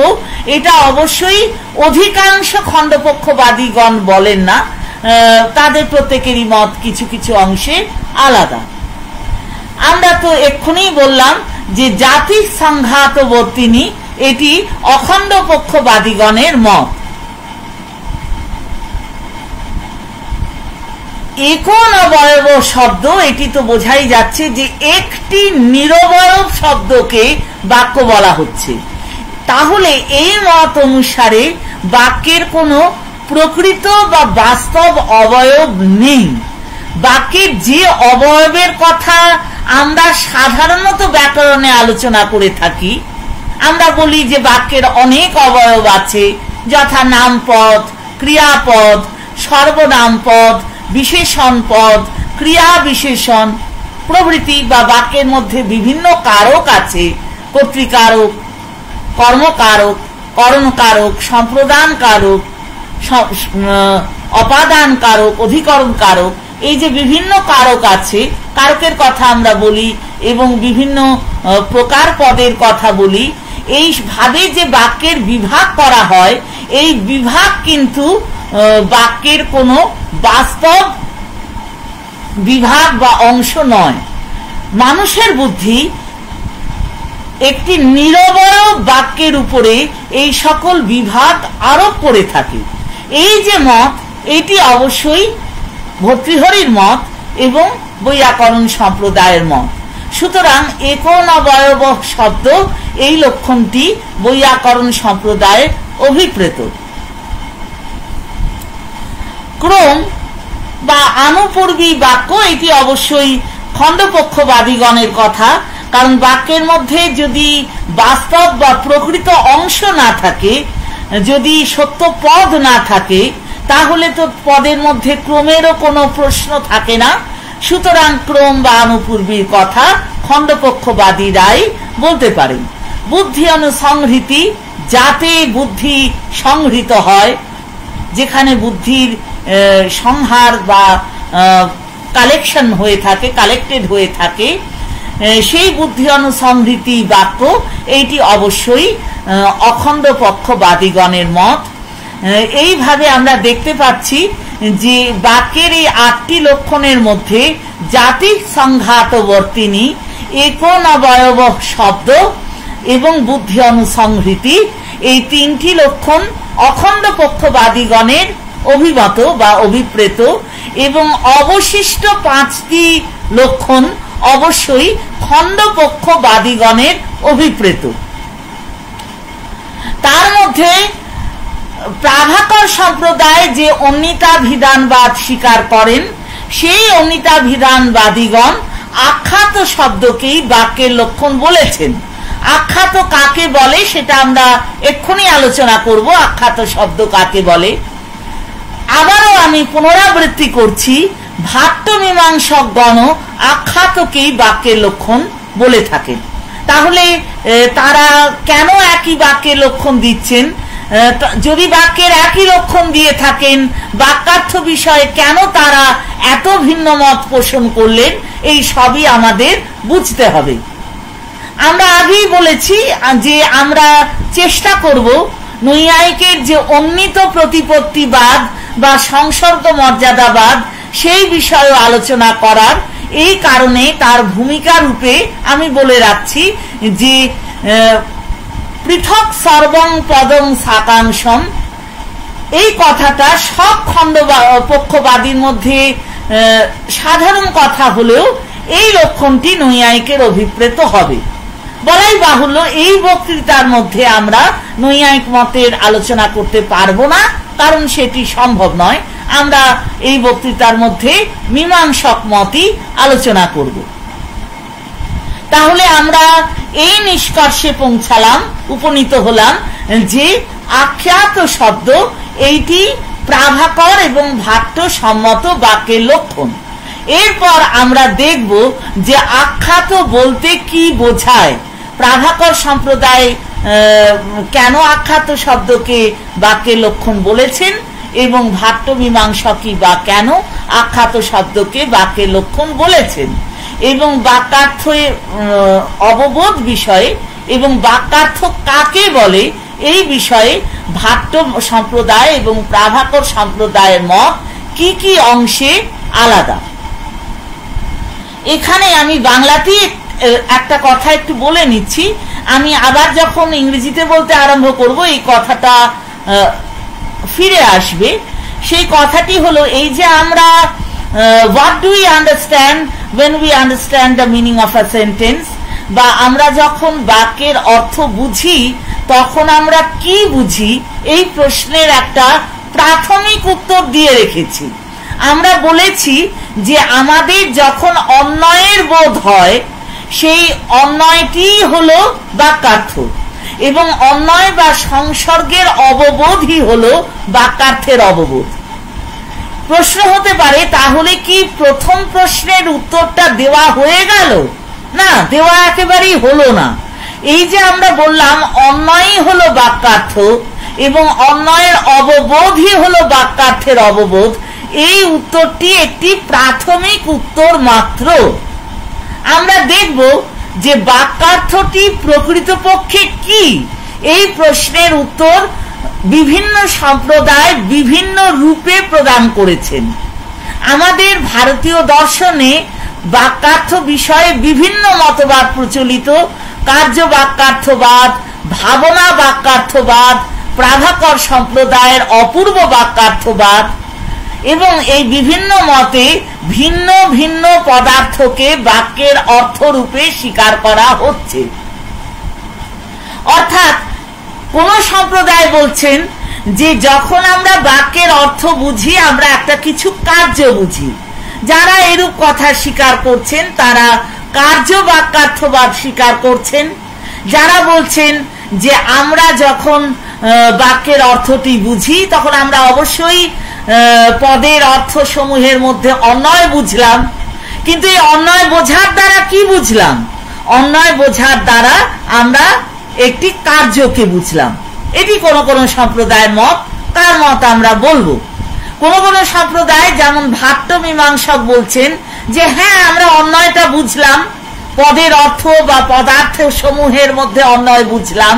এটা অবশ্যই অধিকাংশ খণ্ডপক্ষবাদীগণ বলেন না, তাদের প্রত্যেকেরই মত কিছু কিছু অংশে আলাদা। আমরা তো এক্ষুনি বললাম যে জাতি সংঘাতবর্তিনী এটি অখণ্ড পক্ষবাদীগণের মত। একোন অবয়ব শব্দ, এটি তো বোঝাই যাচ্ছে যে একটি নিরবয়ব শব্দকে বাক্য বলা হচ্ছে। তাহলে এই মত অনুসারে বাক্যের কোনো প্রকৃত বা বাস্তব অবয়ব নেই। বাক্যের যে অবয়বের কথা আমরা সাধারণত ব্যাকরণে আলোচনা করে থাকি, আমরা বলি যে বাক্যের অনেক অবয়ব আছে, যথা নামপদ, ক্রিয়াপদ, সর্বনাম পদ, বিশেষণ পদ, ক্রিয়া বিশেষণ প্রভৃতি, বা বাক্যের মধ্যে বিভিন্ন কারক আছে, কর্তৃকারক, কর্মকারক, করণকারক, সম্প্রদান কারক, অপাদান কারক, অধিকরণ কারক, এই যে বিভিন্ন কারক আছে, কারকের কথা আমরা বলি এবং বিভিন্ন প্রকার পদের কথা বলি। এই ভাবে যে বাক্যের বিভাগ করা হয়, এই বিভাগ কিন্তু বাক্যের কোনো বাস্তব বিভাগ বা অংশ নয়। মানুষের বুদ্ধি একটি নিরবয়ব বাক্যের উপরে এই সকল বিভাগ আরোপ করে থাকে। এই যে মত, এটি অবশ্যই ভর্তৃহরির মত এবং বৈয়াকরণ সম্প্রদায়ের মত। সুতরাং একোন অবয়ব শব্দ এই লক্ষণটি বৈয়াকরণ সম্প্রদায়ের অভিপ্রেত। ক্রম বা আনুপূর্বী বাক্য, এটি অবশ্যই খণ্ডপক্ষবাদীগণের কথা, কারণ বাক্যের মধ্যে যদি বাস্তব বা প্রকৃত অংশ না থাকে, যদি সত্য পদ না থাকে, তাহলে তো পদের মধ্যে ক্রমেরও কোনো প্রশ্ন থাকে না। সুতরাং ক্রম বা আনুপূর্বীর কথা খণ্ডপক্ষবাদীরাই বলতে পারেন। বুদ্ধি অনুসংহৃতি, যাতে বুদ্ধি সংহৃত হয়, যেখানে বুদ্ধির সংহার বা কালেকশন হয়ে থাকে, কালেক্টেড হয়ে থাকে, সেই বুদ্ধি অনুসংহৃতি বাক্য এইটি অবশ্যই অখণ্ড পক্ষবাদীগণের মত। এইভাবে আমরা দেখতে পাচ্ছি যে বাক্যের এই 8টি লক্ষণের মধ্যে জাতি সংঘাতবর্তিনী, একোন অবয়ব শব্দ এবং বুদ্ধি অনুসংহৃতি, এই 3টি লক্ষণ অখণ্ড পক্ষবাদীগণের অভিমত বা অভিপ্রেত, এবং অবশিষ্ট 5টি লক্ষণ অবশ্যই খণ্ডপক্ষবাদীগণের অভিপ্রেত। তার মধ্যে প্রাভাকর সম্প্রদায় যে অন্বিতাভিধানবাদ স্বীকার করেন, সেই অন্বিতাভিধানবাদীগণ আখ্যাত শব্দকেই বাক্যের লক্ষণ বলেছেন। আখ্যাত কাকে বলে সেটা আমরা এক্ষুনি আলোচনা করব, আখ্যাত শব্দ কাকে বলে। আবারও আমি পুনরাবৃত্তি করছি, ভাট্ট মীমাংসকগণ আখ্যাতকেই বাক্যের লক্ষণ বলে থাকেন। তাহলে তারা কেন একই বাক্যের লক্ষণ দিচ্ছেন? যদি বাক্যের একই লক্ষণ দিয়ে থাকেন, বাক্যার্থ বিষয়ে কেন তারা এত ভিন্ন মত পোষণ করলেন, এই সবই আমাদের বুঝতে হবে। আমরা আগেই বলেছি যে আমরা চেষ্টা করব নৈয়ায়িকের যে অন্বিত প্রতিপত্তিবাদ বা সংসর্গ মর্যাদাবাদ, সেই বিষয়ে আলোচনা করার। এই কারণে তার ভূমিকা রূপে আমি বলে রাখছি যে পৃথক সর্বং পদং সাকাংশম, এই কথাটা সব পক্ষবাদীর মধ্যে সাধারণ কথা হলেও এই লক্ষণটি নৈয়ায়িকের অভিপ্রেত হবে। বলাই বাহুল্য এই বক্তৃতার মধ্যে আমরা নৈয়ায়িক মতের আলোচনা করতে পারবো না, কারণ সেটি সম্ভব নয়। আমরা এই বক্তৃতার মধ্যে মীমাংসক মতই আলোচনা করব। তাহলে আমরা এই নিষ্কর্ষে পৌঁছালাম, উপনীত হলাম যে আখ্যাত শব্দ এইটি প্রাভাকর এবং ভাট্ট সম্মত বাক্যের লক্ষণ। এরপর আমরা দেখব যে আখ্যাত বলতে কি বোঝায়, প্রাভাকর সম্প্রদায় কেন আখ্যাত শব্দকে বাক্যের লক্ষণ বলেছেন এবং ভাট্ট মীমাংসকই বা কেন আখ্যাত শব্দকে বাক্যের লক্ষণ বলেছেন, এবং বাক্যার্থের অববোধ বিষয়ে এবং বাক্যার্থ কাকে বলে এই বিষয়ে ভাট্ট সম্প্রদায় এবং প্রাভাকর সম্প্রদায়ের মত কি কি অংশে আলাদা। এখানে আমি বাংলাতেই একটা কথা একটু বলে নিচ্ছি, আমি আবার যখন ইংরেজিতে বলতে আরম্ভ করব এই কথাটা ফিরে আসবে। সেই কথাটি হলো এই যে আমরা what do we understand when we understand the meaning of a sentence, বা আমরা যখন বাক্যের অর্থ বুঝি তখন আমরা কি বুঝি, এই প্রশ্নের একটা প্রাথমিক উত্তর দিয়ে রেখেছি। আমরা বলেছি যে আমাদের যখন অন্যায়ের বোধ হয় সেই অন্যায়টি হলো বাক্যার্থ, এবং অন্যায় বা সংসর্গের অববোধই হলো বাক্যার্থের অববোধ। প্রশ্ন হতে পারে তাহলে কি প্রথম প্রশ্নের উত্তরটা দেওয়া হয়ে গেল? না, দেওয়া একেবারেই হলো না। এই যে আমরা বললাম অন্যায়ই হলো বাক্যার্থ এবং অন্যায়ের অববোধই হলো বাক্যার্থের অববোধ, এই উত্তরটি একটি প্রাথমিক উত্তর মাত্র। আমরা দেখব যে বাক্যার্থটি প্রকৃতপক্ষে কি, এই প্রশ্নের উত্তর বিভিন্ন সম্প্রদায় বিভিন্ন রূপে প্রদান করেছেন। আমাদের ভারতীয় দর্শনে বাক্যার্থ বিষয়ে বিভিন্ন মতবাদ প্রচলিত, কার্য বাক্যার্থবাদ, ভাবনা বাক্যার্থবাদ, প্রাভাকর সম্প্রদায়ের অপূর্ব বাক্যার্থবাদ, এবং এই বিভিন্ন মতে ভিন্ন ভিন্ন পদার্থকে বাক্যের অর্থরূপে স্বীকার করা হচ্ছে। অর্থাৎ কোন সম্প্রদায় বলছেন যে যখন আমরা বাক্যের অর্থ বুঝি আমরা একটা কিছু কার্য বুঝি। যারা এরূপ কথা স্বীকার করছেন তারা কার্য বাক্যার্থবাদ স্বীকার করছেন। যারা বলছেন যে আমরা যখন বাক্যের অর্থটি বুঝি তখন আমরা অবশ্যই পদের অর্থ সমূহের মধ্যে অন্যায় বুঝলাম, কিন্তু এই অন্যায় বোঝার দ্বারা কি বুঝলাম? অন্যায় বোঝার দ্বারা আমরা একটি কার্যকে বুঝলাম। এটি কোন কোন সম্প্রদায়ের মত, তার মত আমরা বলবো। কোন কোন সম্প্রদায় যেমন ভাট্ট মীমাংসক বলছেন যে হ্যাঁ আমরা অন্যায়টা বুঝলাম, পদের অর্থ বা পদার্থ সমূহের মধ্যে অন্যায় বুঝলাম,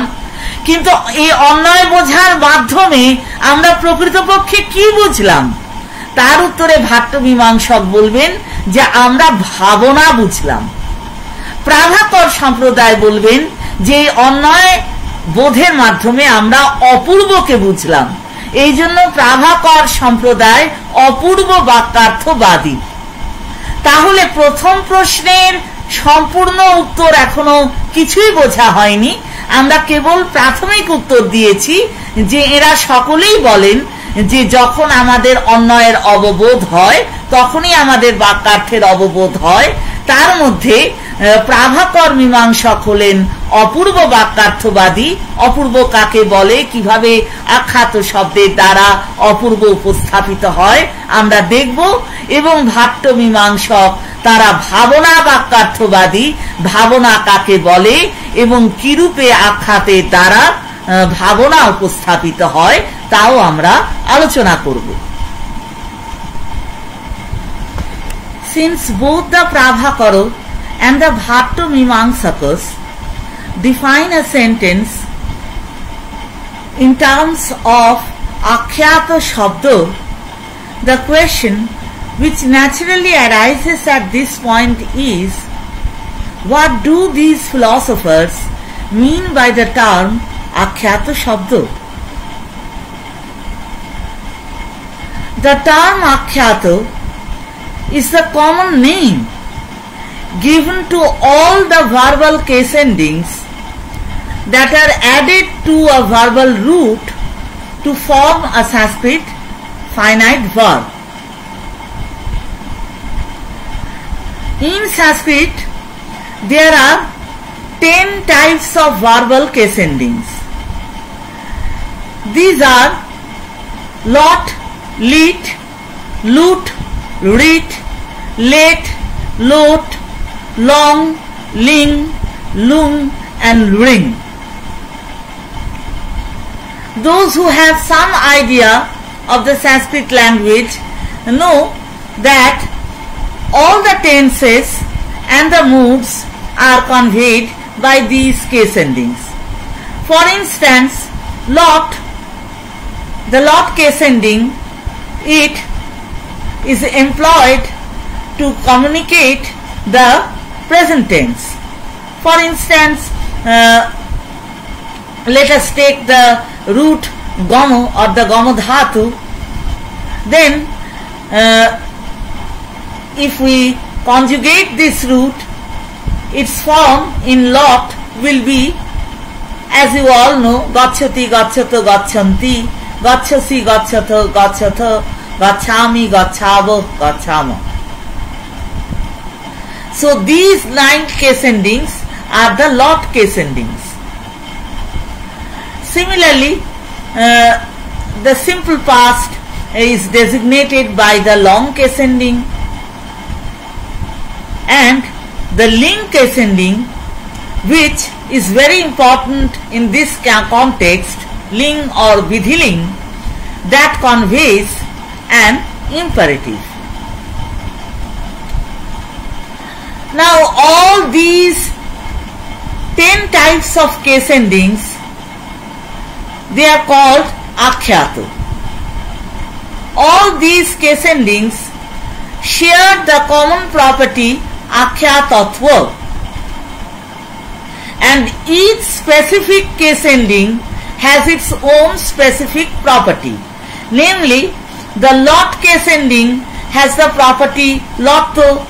কিন্তু এই অন্যায় বোঝার মাধ্যমে আমরা প্রকৃতপক্ষে কি বুঝলাম? তার উত্তরে ভাট্ট মীমাংসক বলবেন যে আমরা ভাবনা বুঝলাম। প্রাভাকর সম্প্রদায় বলবেন যে অন্যায় বোধের মাধ্যমে আমরা অপূর্বকে বুঝলাম। এই জন্য প্রাভাকর সম্প্রদায় অপূর্ব বাক্যার্থবাদী। তাহলে প্রথম প্রশ্নের সম্পূর্ণ উত্তর এখনো কিছুই বোঝা হয়নি, আমরা কেবল প্রাথমিক উত্তর দিয়েছি যে এরা সকলেই বলেন যে যখন আমাদের অন্যায়ের অববোধ হয় তখনই আমাদের বাক্যার্থের অববোধ হয়। তার মধ্যে প্রাভাকর মীমাংসক হলেন অপূর্ব বাক্যার্থবাদী। অপূর্ব কাকে বলে, কিভাবে আখ্যাত শব্দের দ্বারা অপূর্ব উপস্থাপিত হয় আমরা দেখব। এবং ভাট্ট মীমাংসক তারা ভাবনা বাক্যার্থবাদী। ভাবনা কাকে বলে এবং কিরূপে আখ্যাতের দ্বারা ভাবনা উপস্থাপিত হয় তাও আমরা আলোচনা করব। Since both the Prabhakara and the Bhatto Mimamsakas define a sentence in terms of Akhyata Shabda, the question which naturally arises at this point is, what do these philosophers mean by the term আখ্যাত শব্দ। The term আখ্যাত is the common name given to all the verbal case endings that are added to a verbal root to form a Sanskrit finite verb. In Sanskrit, there are 10 types of verbal case endings. These are lot, lit, lut, rit, let, lot, long, ling, lung, and ring. Those who have some idea of the Sanskrit language know that all the tenses and the moods are conveyed by these case endings. For instance, lot, the lot case ending, it is employed to communicate the present tense. For instance, let us take the root gomo or the gomo dhatu. Then if we conjugate this root, its form in lot will be, as you all know, gacchati, gacchato, gacchanti, gacchasi, gacchato, gacchatho, gacchami, gacchavo, gacchamo. So these 9 case endings are the lot case endings. Similarly, the simple past is designated by the long case ending, and the ling case ending, which is very important in this context, ling or vidhiling, that conveys an imperative. Now all these 10 types of case endings, they are called akhyatu. All these case endings share the common property akhyatatva, and each specific case ending has its own specific property. Namely, the lot case ending has the property lotto,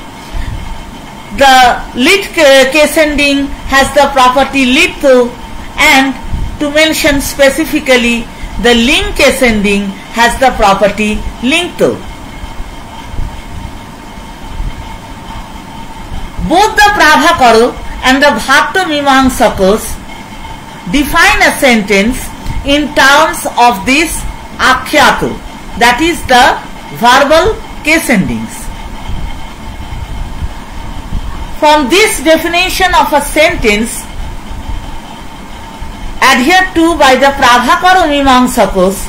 the lit case ending has the property litto, and to mention specifically, the ling case ending has the property linkto. Both the Prabhakara and the Bhatto Mimamsakas define a sentence in terms of this akhyatu, that is the verbal case endings. From this definition of a sentence adhered to by the Prabhakara Mimamsakas,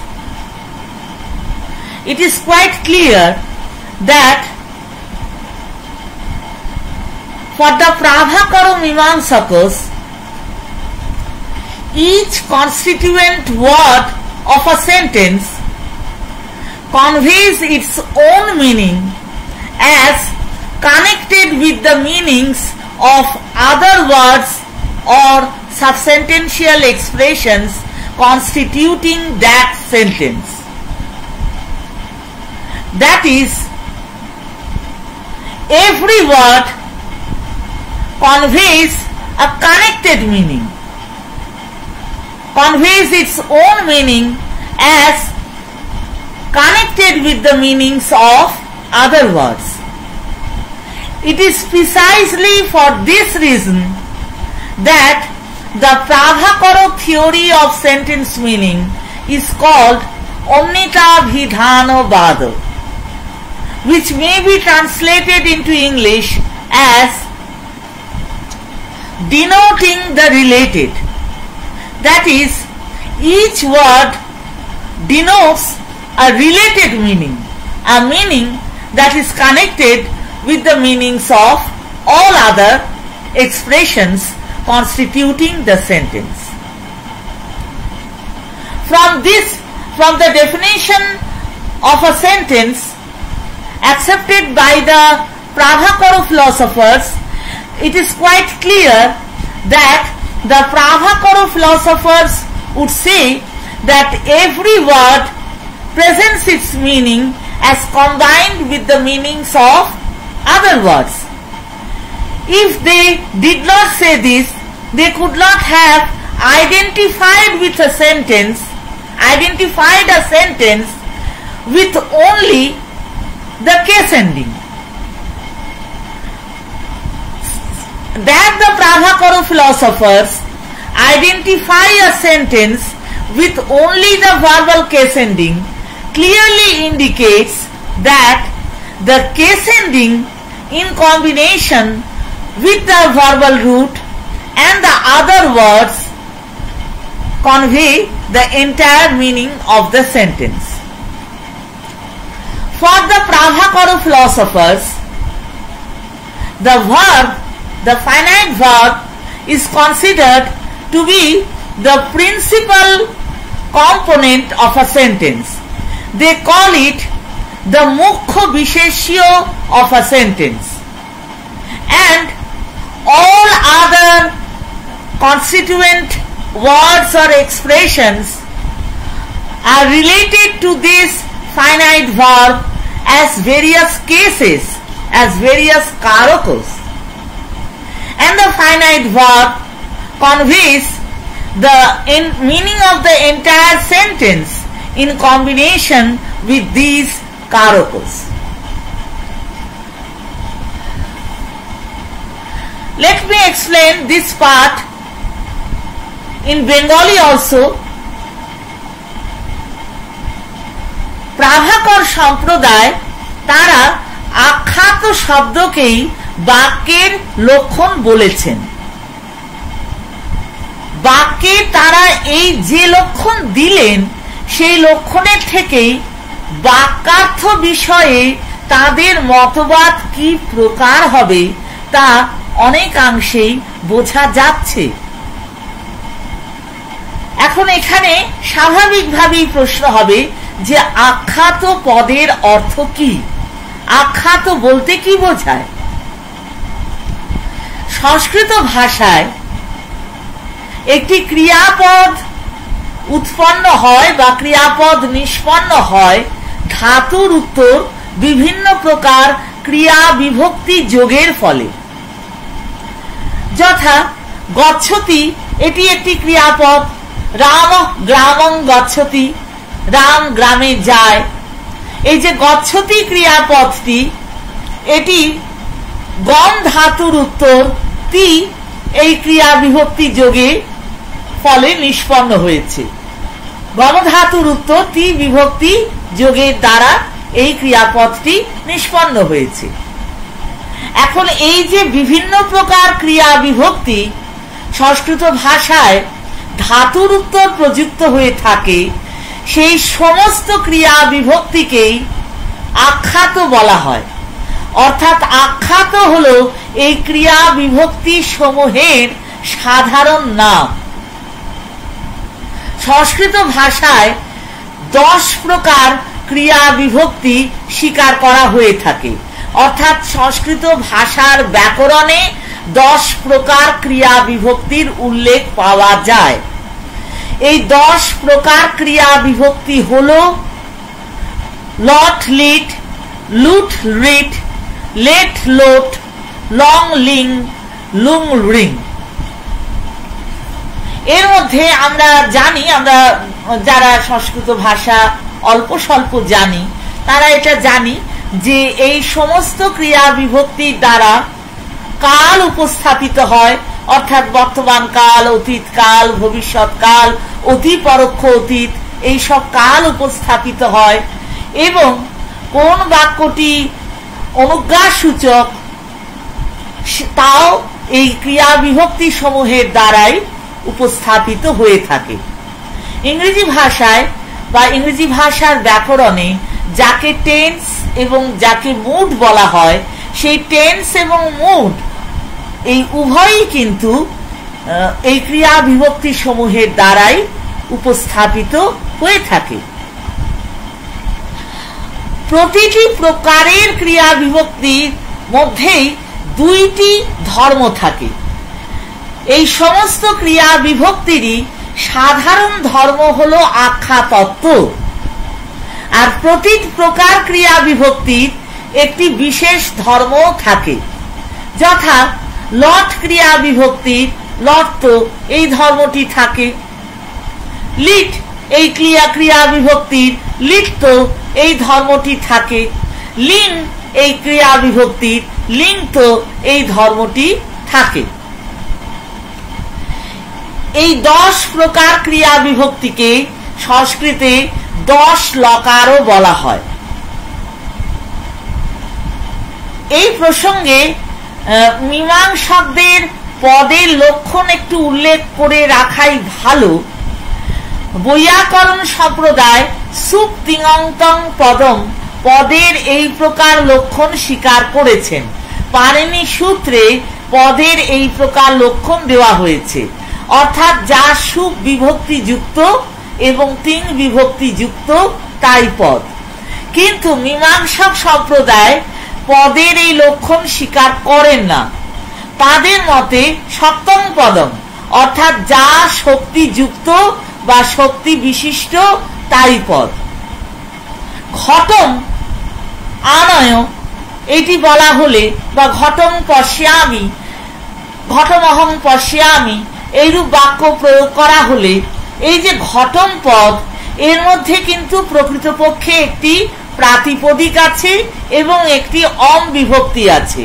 it is quite clear that for the Prabhakara Mimamsakas, each constituent word of a sentence conveys its own meaning as connected with the meanings of other words or subsentential expressions constituting that sentence. That is, every word conveys a connected meaning, conveys its own meaning as connected with the meanings of other words. It is precisely for this reason that the Prabhakara theory of sentence meaning is called Omnitabhidhanavada, which may be translated into English as denoting the related. That is, each word denotes a related meaning, a meaning that is connected with the meanings of all other expressions constituting the sentence. From the definition of a sentence accepted by the Prabhakara philosophers, it is quite clear that the Prabhakara philosophers would say that every word presents its meaning as combined with the meanings of other words. If they did not say this, they could not have identified a sentence with only the case ending. That the Pravakaro philosophers identify a sentence with only the verbal case ending clearly indicates that the case ending in combination with the verbal root and the other words convey the entire meaning of the sentence. For the Pravakaro philosophers, the finite verb is considered to be the principal component of a sentence. They call it the mukhya bisheshyo of a sentence, and all other constituent words or expressions are related to this finite verb as various cases, as various karakos, and the finite verb conveys the meaning of the entire sentence in combination with these karakos. Let me explain this part in Bengali also. প্রাভাকর সম্প্রদায় তারা আখ্যাত শব্দকেই বাক্যের লক্ষণ বলেছেন। বাক্যে তারা এই যে লক্ষণ দিলেন সেই লক্ষণের থেকেই বাক্যার্থ বিষয়ে তাদের মতবাদ কি প্রকার হবে তা অনেকাংশেই বোঝা যাচ্ছে। এখন এখানে স্বাভাবিকভাবেই প্রশ্ন হবে যে আখ্যাত পদের অর্থ কি? আখ্যাত বলতে কি বোঝায়? সংস্কৃত ভাষায় একটি ক্রিয়াপদ উৎপন্ন হয় বা ক্রিয়াপদ নিষ্পন্ন হয় ধাতুর উত্তর বিভিন্ন প্রকার ক্রিয়া বিভক্তি যোগের ফলে। যথা গচ্ছতি, এটি একটি ক্রিয়াপদ। রাম গ্রামং গচ্ছতি, রাম গ্রামে যায়। এই যে গচ্ছতি ক্রিয়াপদটি, এটি গম ধাতুর উত্তর তি এই ক্রিয়া বিভক্তি যোগে ফলে নিষ্পন্ন হয়েছে। গম ধাতুর উত্তর তি বিভক্তি যোগের দ্বারা এই ক্রিয়াপদটি নিষ্পন্ন হয়েছে। এখন এই যে বিভিন্ন প্রকার ক্রিয়া বিভক্তি সংস্কৃত ভাষায় ধাতুর উত্তর প্রযুক্ত হয়ে থাকে, সেই সমস্ত ক্রিয়া বিভক্তিকেই আখ্যাত বলা হয়। অর্থাৎ আখ্যাত হল এই ক্রিয়া বিভক্তি সমূহের সাধারণ নাম। সংস্কৃত ভাষায় 10 প্রকার ক্রিয়া বিভক্তি স্বীকার করা হয়ে থাকে। অর্থাৎ সংস্কৃত ভাষার ব্যাকরণে 10 প্রকার ক্রিয়া বিভক্তির উল্লেখ পাওয়া যায়। এই 10 প্রকার ক্রিয়া বিভক্তি হল লট লিট, লুট রিট, লেট লোট, লং লিং, লুং রিং। এর মধ্যে আমরা জানি, আমরা যারা সংস্কৃত ভাষা অল্প স্বল্প জানি তারা এটা জানি যে এই সমস্ত ক্রিয়া বিভক্তির দ্বারা কাল উপস্থাপিত হয়। অর্থাৎ বর্তমান কাল, অতীত কাল, ভবিষ্যৎ কাল, অতি পরোক্ষ অতীত, এই সব কাল উপস্থাপিত হয় এবং কোন বাক্যটি অনুজ্ঞা সূচক তাও এই ক্রিয়া বিভক্তি সমূহের দ্বারাই উপস্থাপিত হয়ে থাকে। ইংরেজি ভাষায় বা ইংরেজি ভাষার ব্যাকরণে যাকে টেন্স এবং যাকে মুড বলা হয়, সেই টেন্স এবং মুড এই উভয়ই কিন্তু এই ক্রিয়া বিভক্তি সমূহের দ্বারাই উপস্থাপিত হয়ে থাকে। প্রতিটি প্রকারের ক্রিয়া বিভক্তির মধ্যেই 2টি ধর্ম থাকে। এই সমস্ত ক্রিয়া বিভক্তিরই সাধারণ ধর্ম হলো আখ্যা তত্ত্ব, আর প্রতি প্রকার ক্রিয়া বিভক্তির একটি বিশেষ ধর্ম থাকে, যথা লট ক্রিয়া বিভক্তির লট এই ধর্মটি থাকে, লিট এই ক্রিয়া বিভক্তির লিট এই ধর্মটি থাকে, লিং এই ক্রিয়া বিভক্তির লিং এই ধর্মটি থাকে। এই 10 প্রকার ক্রিয়া বিভক্তিকে সংস্কৃতে 10 লকারও বলা হয়। এই প্রসঙ্গে মীমাংসকদের পদের লক্ষণ একটু উল্লেখ করে রাখাই ভালো। বৈয়াকরণ সম্প্রদায় সুপ তিঙন্তং পদম পদের এই প্রকার লক্ষণ স্বীকার করেছেন। পাণিনি সূত্রে পদের এই প্রকার লক্ষণ দেওয়া হয়েছে, অর্থাৎ যা সুপ বিভক্তি যুক্ত এবং তিং বিভক্তি যুক্ত তাই পদ। কিন্তু মীমাংসক সম্প্রদায় পদের এই লক্ষণ স্বীকার করেন না। তাদের মতে সপ্তম পদম অর্থাৎ যা শক্তি যুক্ত বা শক্তি বিশিষ্ট তাই পদ। ঘটম আনয় এটি বলা হলে বা ঘটম পশ্যামি ঘটমহং পশ্যামি এইরূপ বাক্য প্রয়োগ করা হলে এই যে ঘটম পদ, এর মধ্যে কিন্তু প্রকৃতপক্ষে একটি প্রাতিপদিক আছে এবং একটি অম বিভক্তি আছে।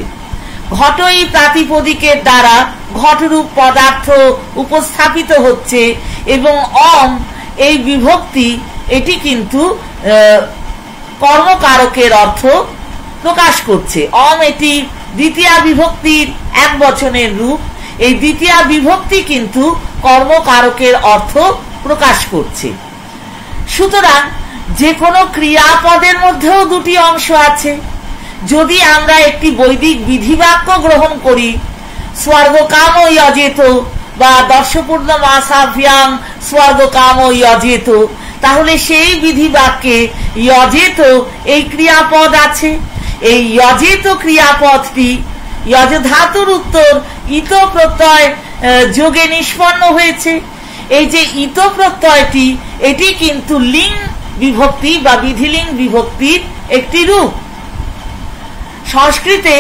ঘট এই প্রাতিপদিকের দ্বারা ঘটরূপ পদার্থ উপস্থাপিত হচ্ছে এবং অম এই বিভক্তি এটি কিন্তু কর্মকারকের অর্থ প্রকাশ করছে। অম এটি দ্বিতীয়া বিভক্তির এক বচনের রূপ। এই দ্বিতীয়া বিভক্তি কিন্তু কর্মকারকের অর্থ প্রকাশ করছে। সুতরাং যে কোনো ক্রিয়াপদের মধ্যেও দুটি অংশ আছে। যদি আমরা একটি বৈদিক বিধিবাক্য গ্রহণ করি, স্বর্গকাম যজেত বা দর্শপূর্ণ মাসাভ্যাং স্বর্গকাম যজেত, তাহলে সেই বিধিবাক্যে যজেত এই ক্রিয়াপদ আছে। এই যজেত ক্রিয়াপদটি যজ ধাতুর উত্তর ইত প্রত্যয় যোগে নিষ্পন্ন হয়েছে। এই যে ইত প্রত্যয়টি এটি কিন্তু লিং বিভক্তি বা বিধিলিং বিভক্তির একটি রূপ। সংস্কৃতে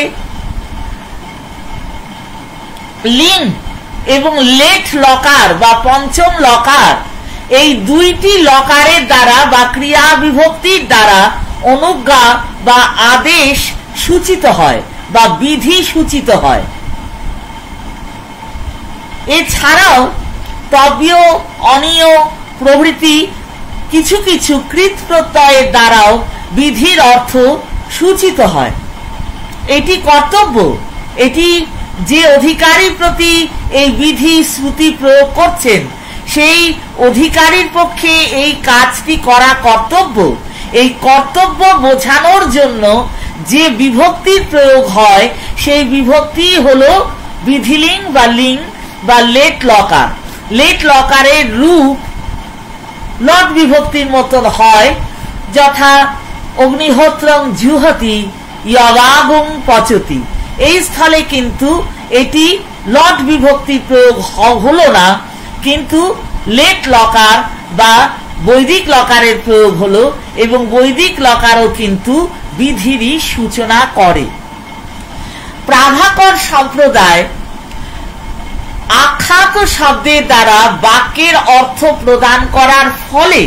লিং এবং লেট লকার বা পঞ্চম লকার এই দুইটি লকারের দ্বারা বা ক্রিয়া বিভক্তির দ্বারা অনুজ্ঞা বা আদেশ সূচিত হয় বা বিধি সূচিত হয়। এছাড়াও তব্য অনিয় প্রভৃতি কিছু কিছু কৃত প্রত্যয়ের দ্বারাও বিধির অর্থ সূচিত হয়। এটি কর্তব্য। এটি যে অধিকারীর প্রতি এই বিধি শ্রুতি প্রয়োগ করছেন সেই অধিকারীর পক্ষে এই কাজটি করা কর্তব্য। এই কর্তব্য বোঝানোর জন্য যে বিভক্তির প্রয়োগ হয় সেই বিভক্তি হলো বিধিলিং বা লিং বা লেট লকার। লেট লকারের রূপ লট বিভক্তির মতন হয়, যথা অগ্নিহোত্রং জুহতি যবাগুং পচতি। এই স্থলে কিন্তু এটি লট বিভক্তির প্রয়োগ হলো না, কিন্তু লেট লকার বা বৈদিক লকারের প্রয়োগ হলো এবং বৈদিক লকারও কিন্তু বিধিরই সূচনা করে। প্রাভাকর সম্প্রদায় আখ্যাত শব্দের দ্বারা বাক্যের অর্থ প্রদান করার ফলে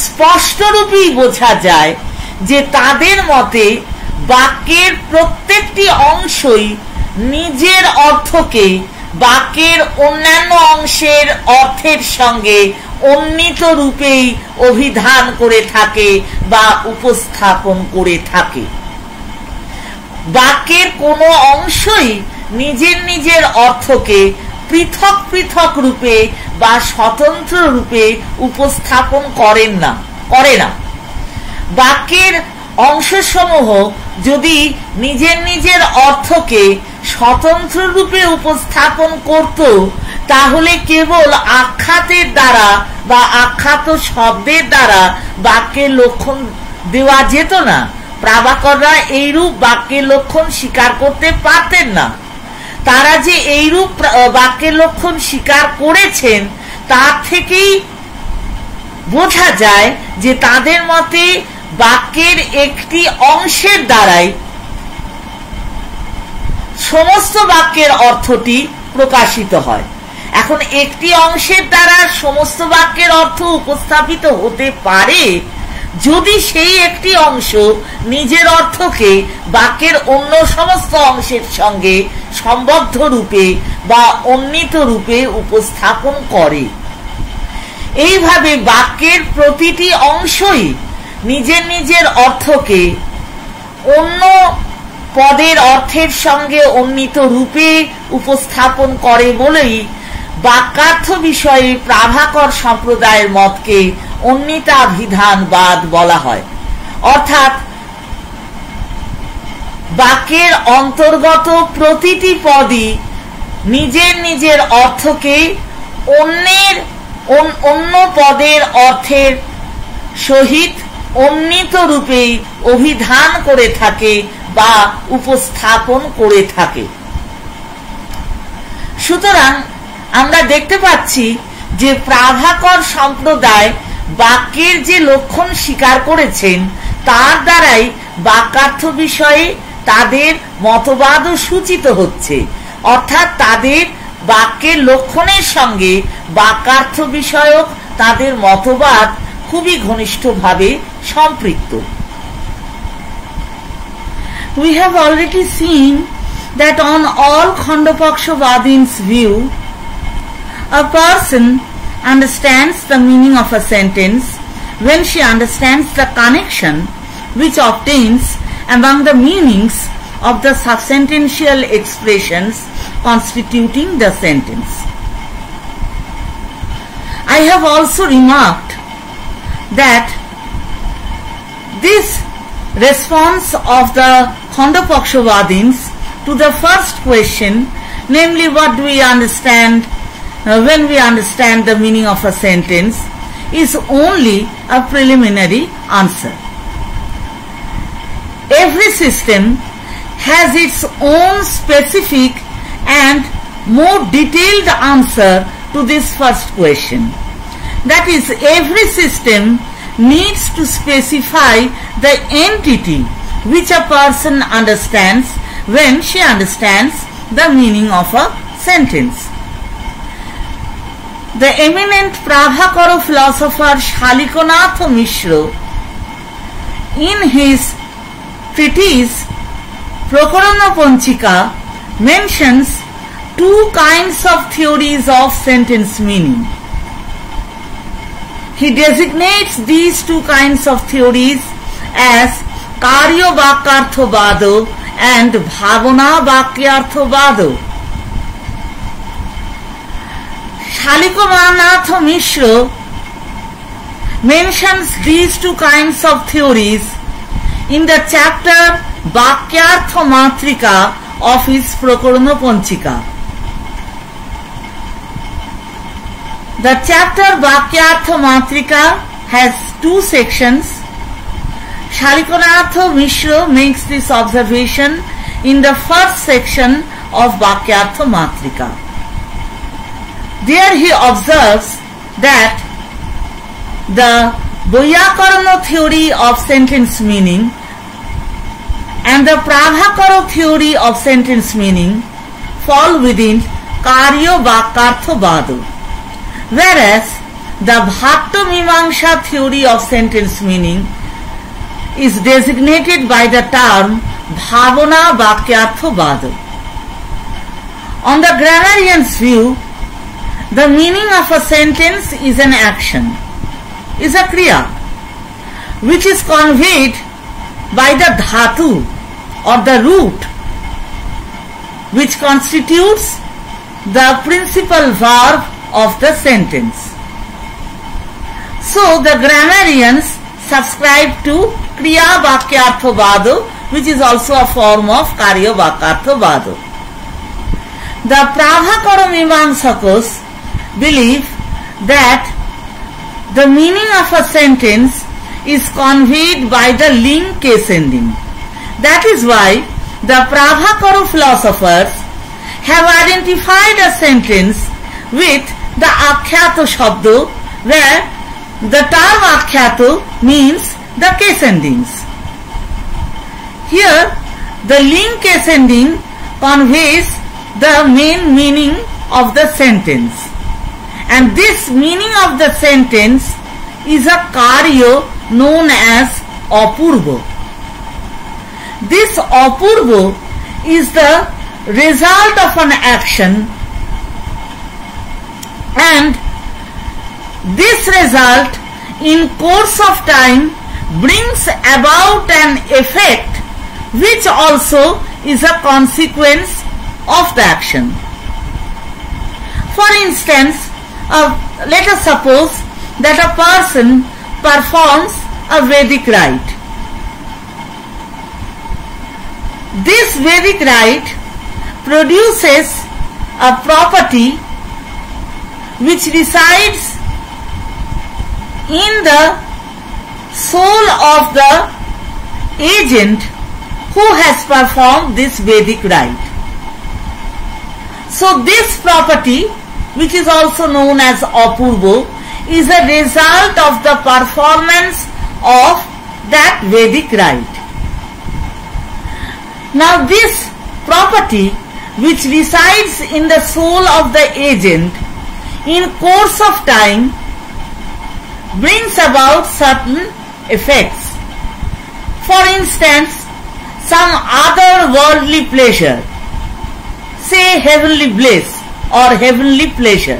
স্পষ্টরূপেই বোঝা যায় যে তাদের মতে বাক্যের প্রত্যেকটি অংশই নিজের অর্থকে বাক্যের অন্যান্য অংশের অর্থের সঙ্গে অন্বিত রূপেই অভিধান করে থাকে বা উপস্থাপন করে থাকে। বাক্যের কোনো অংশই নিজের নিজের অর্থকে পৃথক পৃথক রূপে বা স্বতন্ত্র রূপে উপস্থাপন করে না। বাক্যের অংশসমূহ যদি নিজের নিজের অর্থকে স্বতন্ত্র রূপে উপস্থাপন করত, তাহলে কেবল আখ্যাতের দ্বারা বা আখ্যাত শব্দের দ্বারা বাক্যের লক্ষণ দেওয়া যেত না। প্রাভাকররা এইরূপ বাক্যের লক্ষণ স্বীকার করতে পারতেন না। তারা যে এইরূপ বাক্যের লক্ষণ স্বীকার করেছেন তার থেকেই বোঝা যায় যে তাদের মতে বাক্যের একটি অংশের দ্বারাই সমস্ত বাক্যের অর্থটি প্রকাশিত হয়। এখন একটি অংশের দ্বারা সমস্ত বাক্যের অর্থ উপস্থাপিত হতে পারে যদি সেই একটি অংশ নিজের অর্থকে বাক্যের অন্য সমস্ত অংশের সঙ্গে সম্বদ্ধ রূপে বা অন্বিত রূপে উপস্থাপন করে। এইভাবে বাক্যের প্রতিটি অংশই নিজের নিজের অর্থকে অন্য পদের অর্থের সঙ্গে অন্বিত রূপে উপস্থাপন করে বলেই বাক্যার্থ বিষয়ে প্রাভাকর সম্প্রদায়ের মতকে অন্বিতাভিধানবাদ বলা হয়। অর্থাৎ বাক্যের অন্তর্গত প্রতিটি পদই নিজের নিজের অর্থকে অন্য পদের অর্থের সহিত অন্বিত রূপে অভিধান করে থাকে বা উপস্থাপন করে থাকে। সুতরাং আমরা দেখতে পাচ্ছি যে প্রাভাকর সম্প্রদায় বাক্যের যে লক্ষণ স্বীকার করেছেন তার দ্বারাই বাক্যার্থ বিষয়ে তাদের মতবাদও সূচিত হচ্ছে। অর্থাৎ তাদের বাক্যের লক্ষণের সঙ্গে বাক্যার্থ বিষয়ক তাদের মতবাদ খুবই ঘনিষ্ঠভাবে সম্পৃক্ত। We have already seen that on all Khandapakshavadins' view, a person understands the meaning of a sentence when she understands the connection which obtains among the meanings of the subsentential expressions constituting the sentence. I have also remarked that this response of the Khandapakshavadins to the first question, namely what do we understand when we understand the meaning of a sentence, is only a preliminary answer. Every system has its own specific and more detailed answer to this first question. That is, every system needs to specify the entity which a person understands when she understands the meaning of a sentence. The eminent Prabhakara philosopher Shalikonath Mishra, in his treatise Prakarana Panchika, mentions two kinds of theories of sentence meaning. He designates these two kinds of theories as Karya Vakyarthavada and Bhavana Vakyarthavada. Shalikonath Mishra mentions these two kinds of theories in the chapter Vakyartha Matrika of his Prakarana Panchika. The chapter Vakyartha Matrika has two sections. Shalikonath Mishra makes this observation in the first section of Vakyartha Matrika. There he observes that the Vyakarana theory of sentence meaning and the Prabhakara theory of sentence meaning fall within Karya Vakyarthavada, whereas the Bhatto Mimamsa theory of sentence meaning is designated by the term Bhavana Vakyarthavada. On the grammarian's view, the meaning of a sentence is an action, is a kriya, which is conveyed by the dhatu or the root, which constitutes the principal verb of the sentence. So the grammarians subscribe to Kriya Vakyarthavada, which is also a form of Karya Vakyarthavada. The Prabhakara Mimamsakas believe that the meaning of a sentence is conveyed by the ling case ending. That is why the Prabhakara philosophers have identified a sentence with the Akyato Shabdo, where the term Akyato means the case endings. Here, the link case ending conveys the main meaning of the sentence. And this meaning of the sentence is a karyo known as apurvo. This apurvo is the result of an action, and this result in course of time brings about an effect which also is a consequence of the action. For instance, let us suppose that a person performs a Vedic rite. This Vedic rite produces a property which resides in the soul of the agent who has performed this Vedic rite. So this property, which is also known as apurvo, is a result of the performance of that Vedic rite. Now this property, which resides in the soul of the agent, in course of time brings about certain effects. For instance, some other worldly pleasure, say heavenly bliss or heavenly pleasure.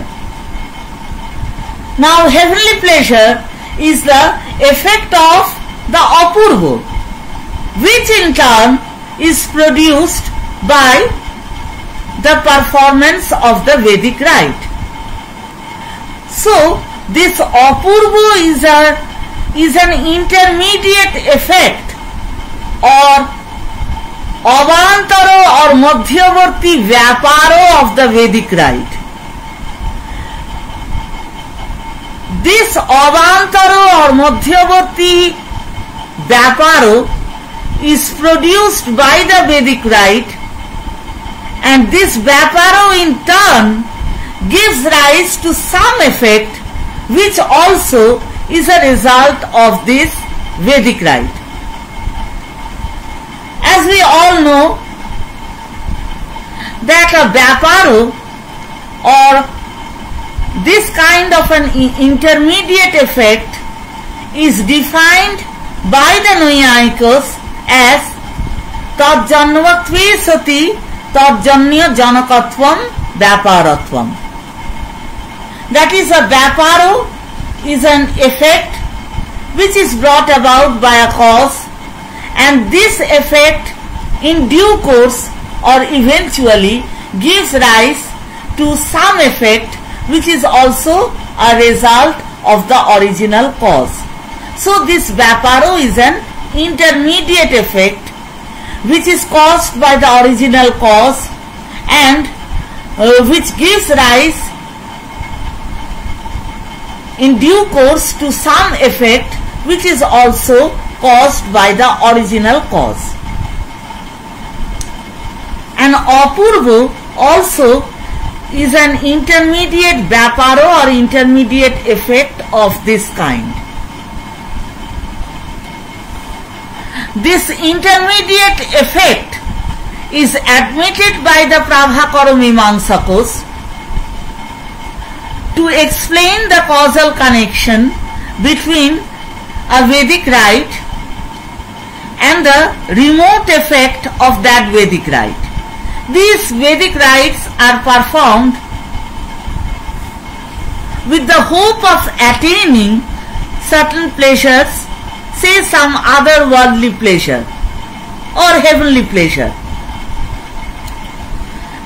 Now heavenly pleasure is the effect of the apurvo, which in turn is produced by the performance of the Vedic rite. So this apurvo is an intermediate effect or avantaro or madhyavarti vyaparo of the Vedic rite. This avantaro or madhyavarti vyaparo is produced by the Vedic rite, and this vyaparo in turn gives rise to some effect which also is a result of this Vedic rite. As we all know that a vyaparo or this kind of an intermediate effect is defined by the Naiyayikas as tadjanvatve sati tadjanya janakatvam vyaparatvam. That is, a vyaparo is an effect which is brought about by a cause, and this effect in due course or eventually gives rise to some effect which is also a result of the original cause. So this vyaparo is an intermediate effect which is caused by the original cause and which gives rise in due course to some effect which is also caused by the original cause. An apurvo also is an intermediate vyaparo or intermediate effect of this kind. This intermediate effect is admitted by the Prabhakara Mimamsakas to explain the causal connection between a Vedic rite and the remote effect of that Vedic rite. These Vedic rites are performed with the hope of attaining certain pleasures, say some other worldly pleasure or heavenly pleasure.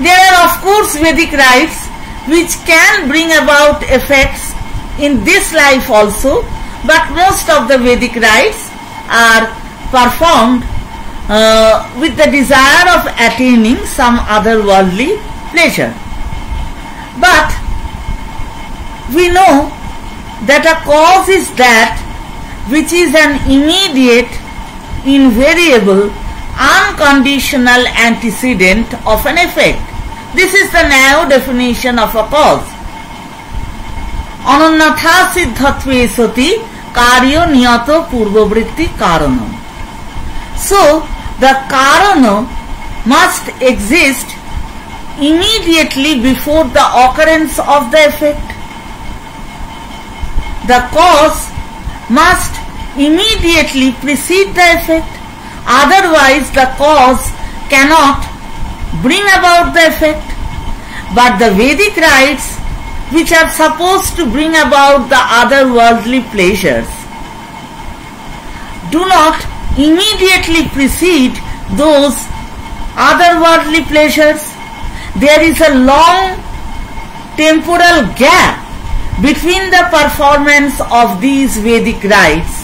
There are of course Vedic rites which can bring about effects in this life also, but most of the Vedic rites are performed with the desire of attaining some other worldly pleasure. But we know that a cause is that which is an immediate, invariable, unconditional antecedent of an effect. This is the narrow definition of a cause. অনন্যথা সিদ্ধত্বে সতি কার্য নিয়ত পূর্ববৃত্তি কারণম. So the karana must exist immediately before the occurrence of the effect. The cause must immediately precede the effect, otherwise the cause cannot bring about the effect. But the Vedic rites, which are supposed to bring about the otherworldly pleasures, do not immediately precede those otherworldly pleasures. There is a long temporal gap between the performance of these Vedic rites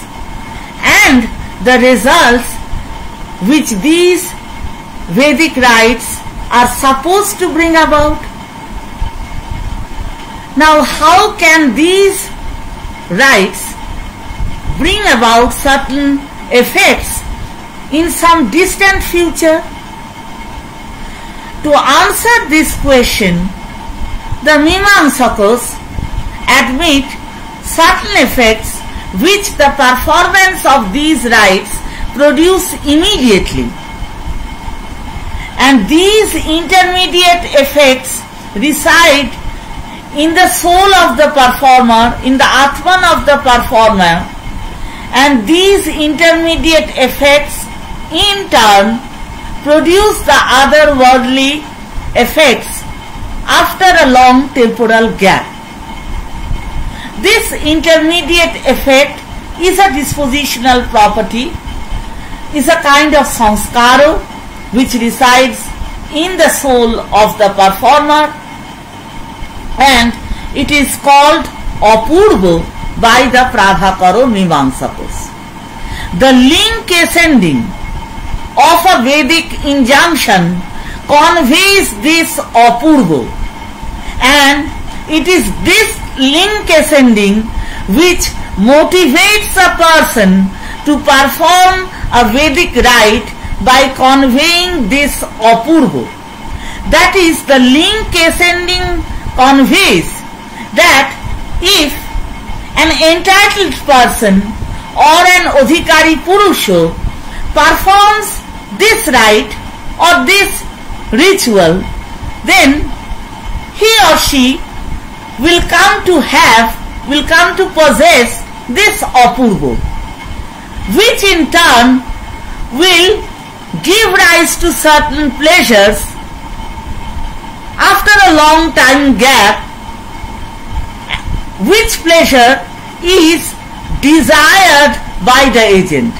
and the results which these Vedic rites are supposed to bring about. Now, how can these rites bring about certain effects in some distant future? To answer this question, the Mimamsakas admit certain effects which the performance of these rites produce immediately, and these intermediate effects reside in the soul of the performer, in the Atman of the performer, and these intermediate effects in turn produce the otherworldly effects after a long temporal gap. This intermediate effect is a dispositional property, is a kind of sanskara which resides in the soul of the performer, and it is called apurva by the Prabhakara Mimamsakas. The link ascending of a Vedic injunction conveys this apurva, and it is this link ascending which motivates a person to perform a Vedic rite by conveying this apurva. That is, the link ascending conveys that if an entitled person or an adhikari purusha performs this rite or this ritual, then he or she will come to possess this apurva, which in turn will give rise to certain pleasures after a long time gap, which pleasure is desired by the agent.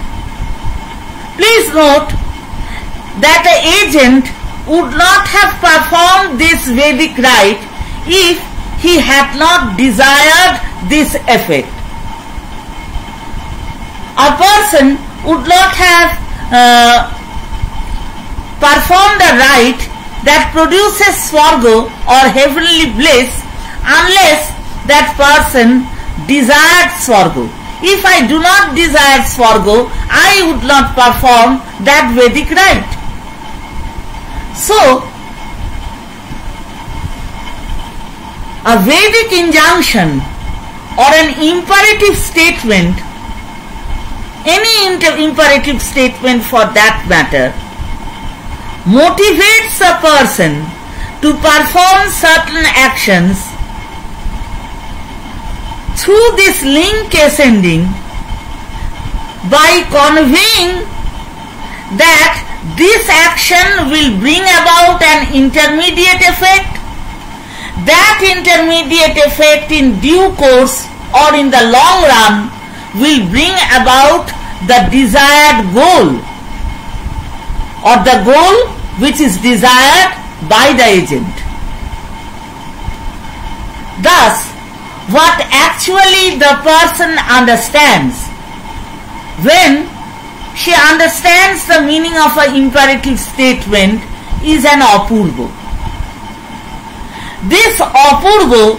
Please note that the agent would not have performed this Vedic rite if he had not desired this effect. A person would not have performed a rite that produces swarga or heavenly bliss unless that person desired swarga. If I do not desire swarga, I would not perform that Vedic rite. So, a Vedic injunction or an imperative statement, any imperative statement for that matter, motivates a person to perform certain actions through this link ascending by conveying that this action will bring about an intermediate effect. That intermediate effect in due course or in the long run will bring about the desired goal or the goal which is desired by the agent. Thus, what actually the person understands when she understands the meaning of an imperative statement is an apurva. This apurva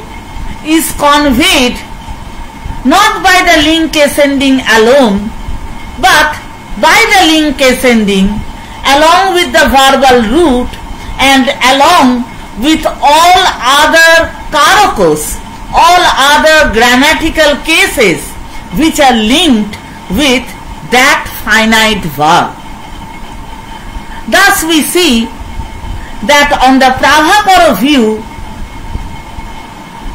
is conveyed not by the link ascending alone, but by the link ascending along with the verbal root and along with all other karakas all other grammatical cases which are linked with that finite verb. Thus we see that on the Prabhakara view,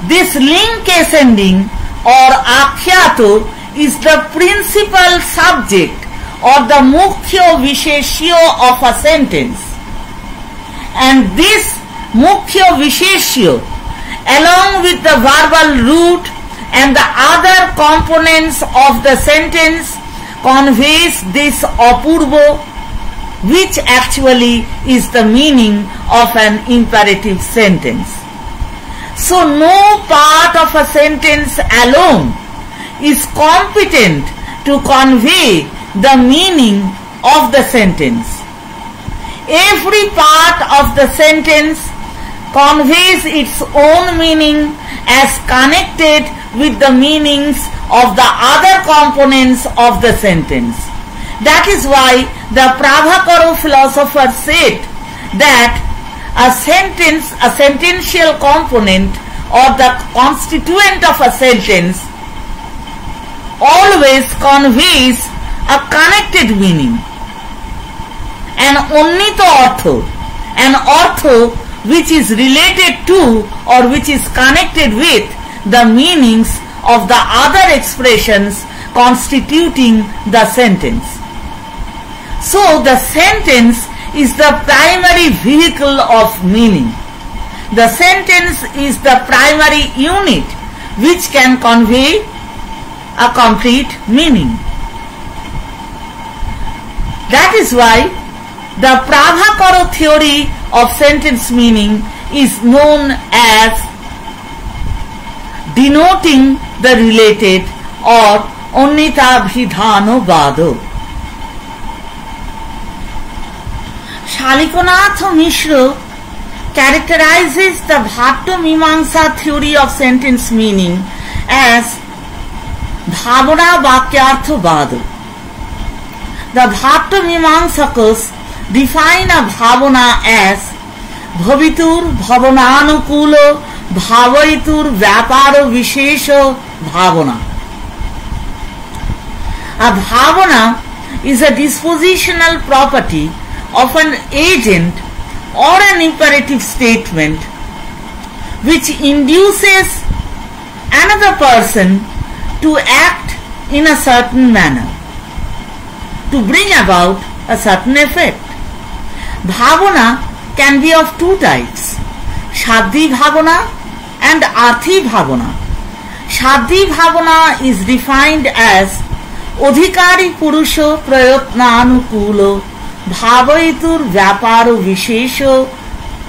this ling case ending or akhyato is the principal subject or the mukhya visheshya of a sentence, and this mukhya visheshya along with the verbal root and the other components of the sentence conveys this apurva, which actually is the meaning of an imperative sentence. So no part of a sentence alone is competent to convey the meaning of the sentence. Every part of the sentence conveys its own meaning as connected with the meanings of the other components of the sentence. That is why the Prabhakara philosopher said that a sentential component or the constituent of a sentence always conveys a connected meaning, an onnito artho, an artho which is related to or which is connected with the meanings of the other expressions constituting the sentence. So the sentence is the primary vehicle of meaning. The sentence is the primary unit which can convey a complete meaning. That is why the Prabhakara theory of sentence meaning is known as denoting the related or onnita vado. Shalikonath Mishra characterizes the Bhatto Mimamsa theory of sentence meaning as Bhavana Vakyartha Vado. The Bhatto Mimamsakas define a Bhavana as Bhavitur Bhavananukulo Bhavaitur Vyaparo Vishesha Bhavana. A Bhavana is a dispositional property of an agent or an imperative statement which induces another person to act in a certain manner to bring about a certain effect. Bhavana can be of two types, Shaddhi Bhavana and Arthi Bhavana. Shaddhi Bhavana is defined as Odhikari Purusha Prayatna Anukulo Bhavaitur Vyaparo Vishesha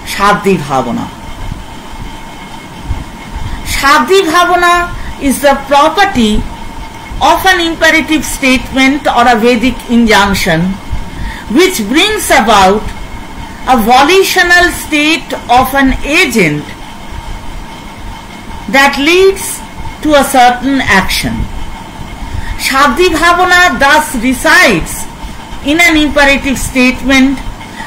Shaddhi Bhavana. Shaddhi Bhavana is the property of an imperative statement or a Vedic injunction which brings about a volitional state of an agent that leads to a certain action. Shaddhi Bhavana thus resides in an imperative statement.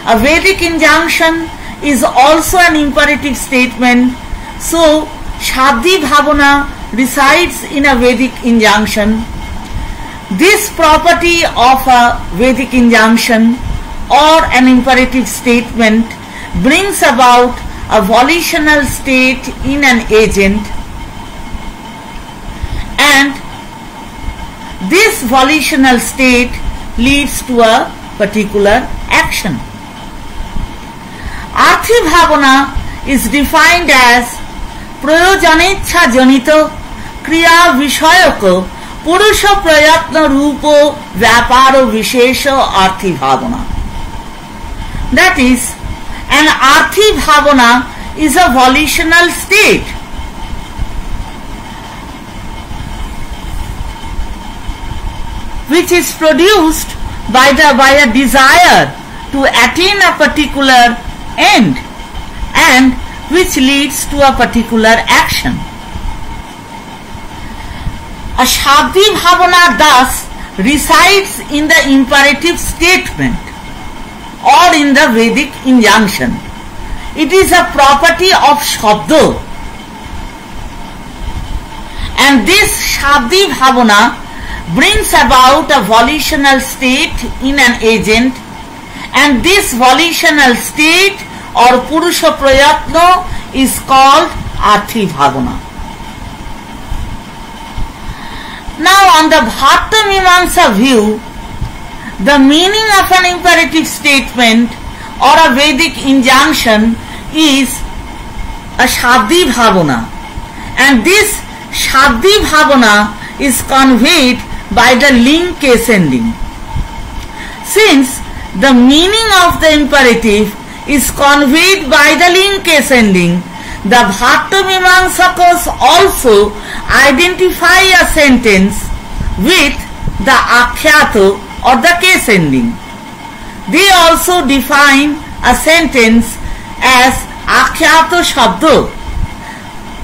A Vedic injunction is also an imperative statement. So, Shaddhi Bhavana resides in a Vedic injunction. This property of a Vedic injunction or an imperative statement brings about a volitional state in an agent, and this volitional state leads to a particular action. Arthi Bhavana is defined as Prayojanecha Janito Kriya Vishayaka Purusha Prayatna Rupo Vyaparo Vishesha Arthi Bhavana. That is, an Arthi Bhavana is a volitional state which is produced by a desire to attain a particular end and which leads to a particular action. A Shaddhi Bhavana thus resides in the imperative statement or in the Vedic injunction. It is a property of Shabda. and this Shabdi Bhavana brings about a volitional state in an agent, and this volitional state or Purusha Prayatna is called Arthi Bhavana. Now on the Bhatta Mimamsa view, the meaning of an imperative statement or a Vedic injunction is a Shabdi Bhavana, and this Shabdi Bhavana is conveyed by the ling case ending. Since the meaning of the imperative is conveyed by the ling case ending, the Bhatta Mimamsakas also identify a sentence with the Akhyata or the case ending. They also define a sentence as Akhyata Shabda.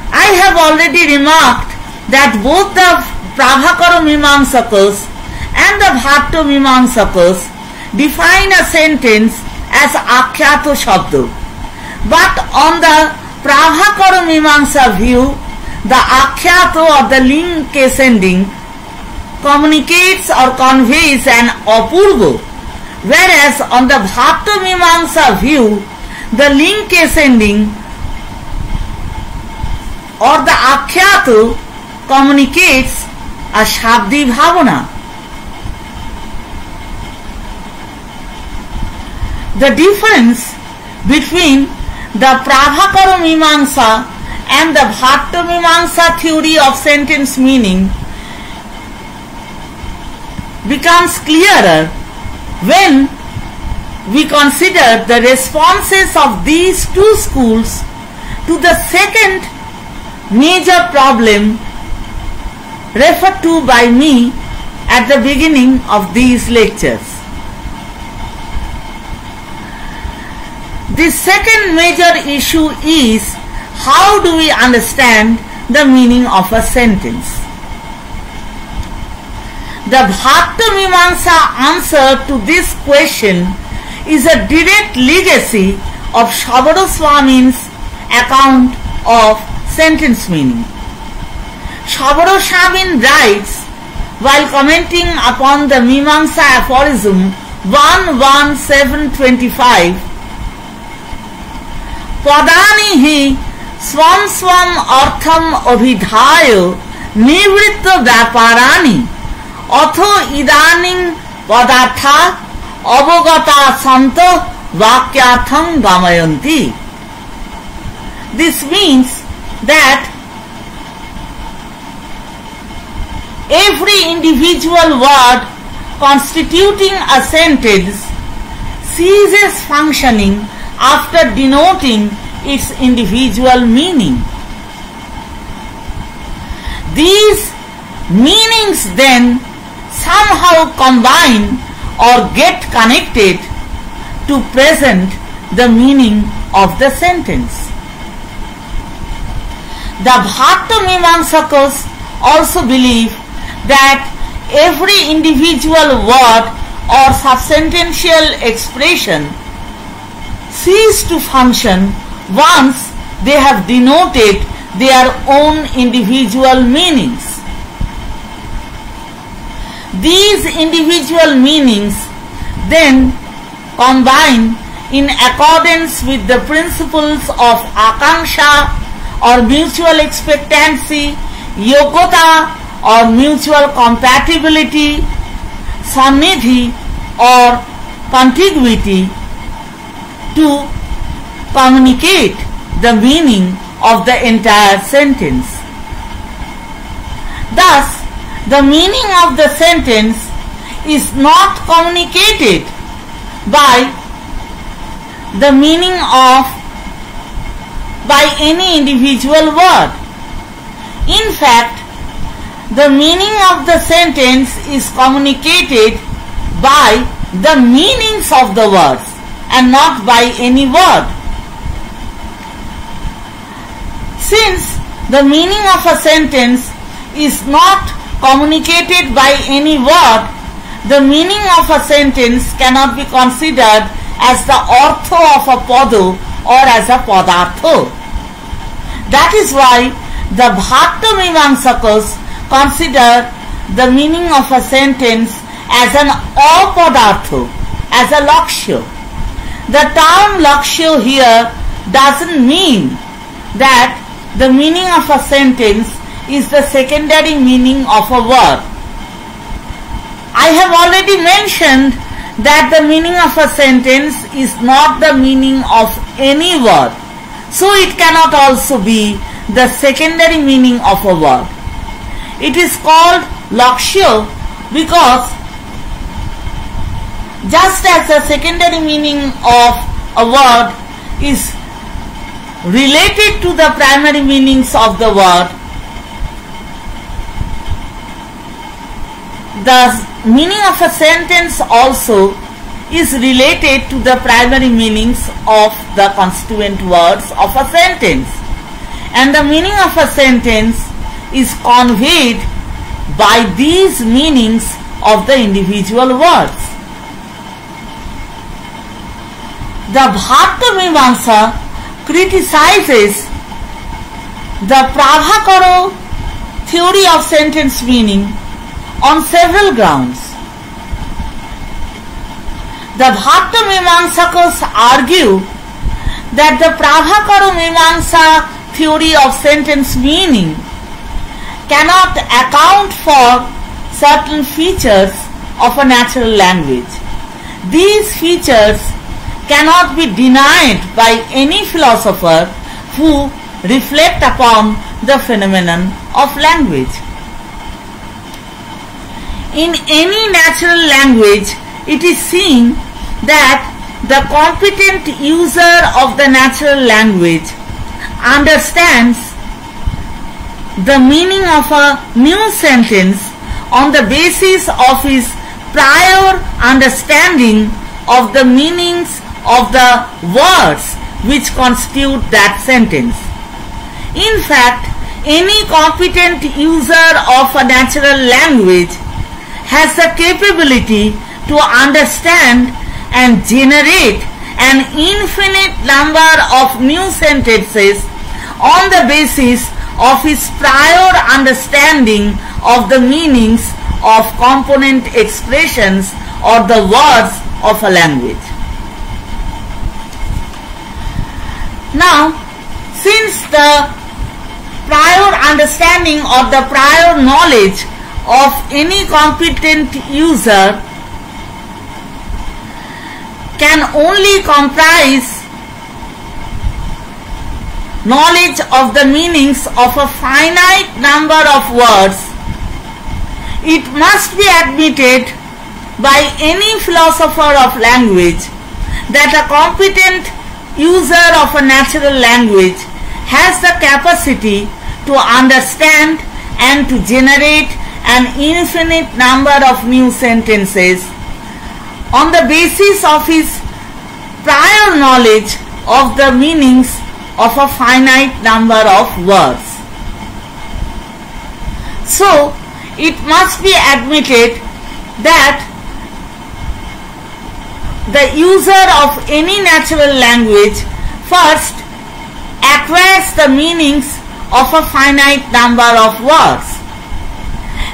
I have already remarked that both the Prabhakara Mimamsakas and the Bhatta Mimamsakas define a sentence as Akhyata Shabda. But on the Prabhakara Mimamsa view, the Akhyata or the ling case ending communicates or conveys an Apurva, whereas on the Bhatta Mimamsa view, the ling case ending or the Akhyata communicates a Shabdi Bhavana. The difference between the Prabhakara Mimamsa and the Bhatta Mimamsa theory of sentence meaning becomes clearer when we consider the responses of these two schools to the second major problem referred to by me at the beginning of these lectures. The second major issue is how do we understand the meaning of a sentence. The Bhatta Mimamsa answer to this question is a direct legacy of Shabada Swami's account of sentence meaning. Shabada Swami writes while commenting upon the Mimamsa aphorism 11725, Padani hi swam swam artham abhidhayo nivritta vyaparani atho idaning padartha avagata santa vakyatham gamayanti. This means that every individual word constituting a sentence ceases functioning after denoting its individual meaning. These meanings then somehow combine or get connected to present the meaning of the sentence. The Bhatta Mimamsakas also believe that every individual word or subsentential expression cease to function once they have denoted their own individual meanings. These individual meanings then combine in accordance with the principles of Akanksha or mutual expectancy, Yogata or mutual compatibility, Sannidhi or contiguity to communicate the meaning of the entire sentence. Thus, the meaning of the sentence is not communicated by the meaning of by any individual word. In fact, the meaning of the sentence is communicated by the meanings of the words and not by any word. Since the meaning of a sentence is not communicated by any word, the meaning of a sentence cannot be considered as the ortho of a pada or as a padartha. That is why The Bhattamimamsakas consider the meaning of a sentence as an apadartha, as a lakshya. The term lakshya here doesn't mean that the meaning of a sentence is the secondary meaning of a word. I have already mentioned that the meaning of a sentence is not the meaning of any word, so it cannot also be the secondary meaning of a word. It is called lakshya because just as the secondary meaning of a word is related to the primary meanings of the word, the meaning of a sentence also is related to the primary meanings of the constituent words of a sentence, and the meaning of a sentence is conveyed by these meanings of the individual words. The Bhattamimamsa criticizes the Prabhakara theory of sentence meaning on several grounds. The Bhattamimamsakas argue that the Prabhakara Mimamsa theory of sentence meaning cannot account for certain features of a natural language. These features cannot be denied by any philosopher who reflect upon the phenomenon of language. In any natural language, it is seen that the competent user of the natural language understands the meaning of a new sentence on the basis of his prior understanding of the meanings of the words which constitute that sentence. In fact, any competent user of a natural language has the capability to understand and generate an infinite number of new sentences on the basis of his prior understanding of the meanings of component expressions or the words of a language. Now, since the prior understanding or the prior knowledge of any competent user can only comprise knowledge of the meanings of a finite number of words, it must be admitted by any philosopher of language that a competent user of a natural language has the capacity to understand and to generate an infinite number of new sentences on the basis of his prior knowledge of the meanings of a finite number of words. So, it must be admitted that the user of any natural language first acquires the meanings of a finite number of words,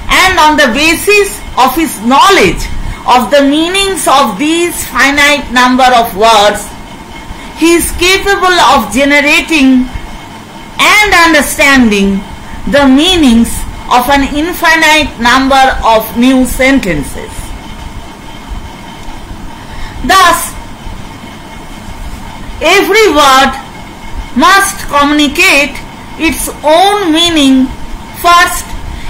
and on the basis of his knowledge of the meanings of these finite number of words, he is capable of generating and understanding the meanings of an infinite number of new sentences. Thus, every word must communicate its own meaning first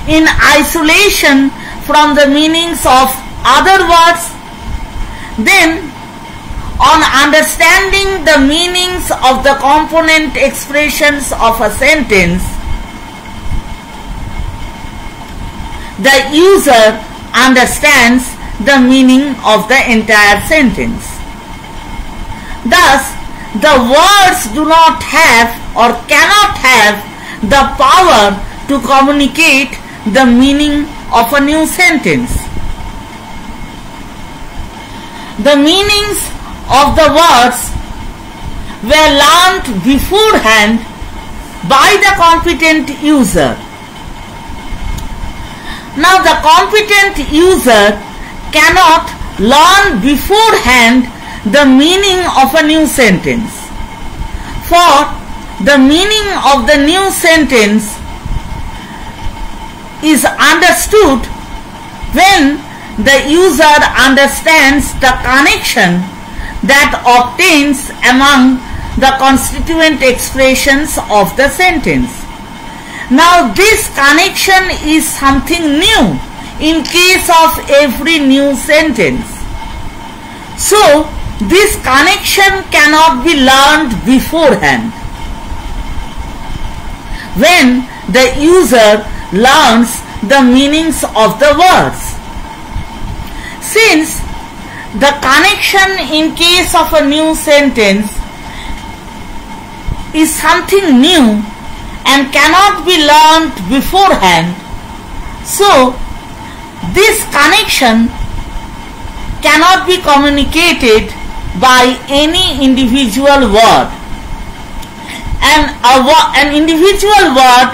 in isolation from the meanings of other words, then on understanding the meanings of the component expressions of a sentence, the user understands the meaning of the entire sentence. Thus, the words do not have or cannot have the power to communicate the meaning of a new sentence. The meanings of the words were learnt beforehand by the competent user. Now the competent user cannot learn beforehand the meaning of a new sentence. For the meaning of the new sentence is understood when the user understands the connection that obtains among the constituent expressions of the sentence. Now this connection is something new in case of every new sentence. So this connection cannot be learned beforehand. When the user learns the meanings of the words. Since the connection in case of a new sentence is something new and cannot be learned beforehand, so this connection cannot be communicated by any individual word. An individual word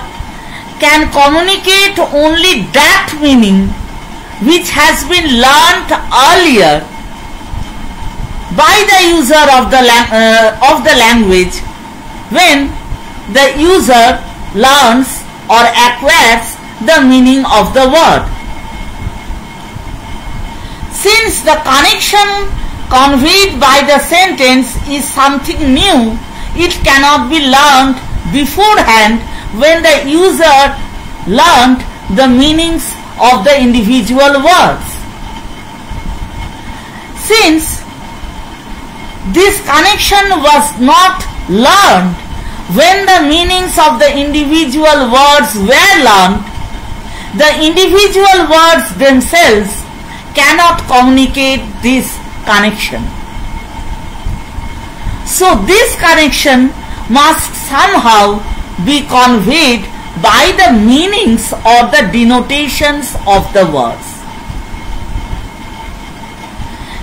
can communicate only that meaning which has been learnt earlier by the user of the language when the user learns or acquires the meaning of the word. Since the connection conveyed by the sentence is something new, it cannot be learned beforehand when the user learned the meanings of the individual words. Since this connection was not learned when the meanings of the individual words were learned, the individual words themselves cannot communicate this connection. So this connection must somehow be conveyed by the meanings or the denotations of the words.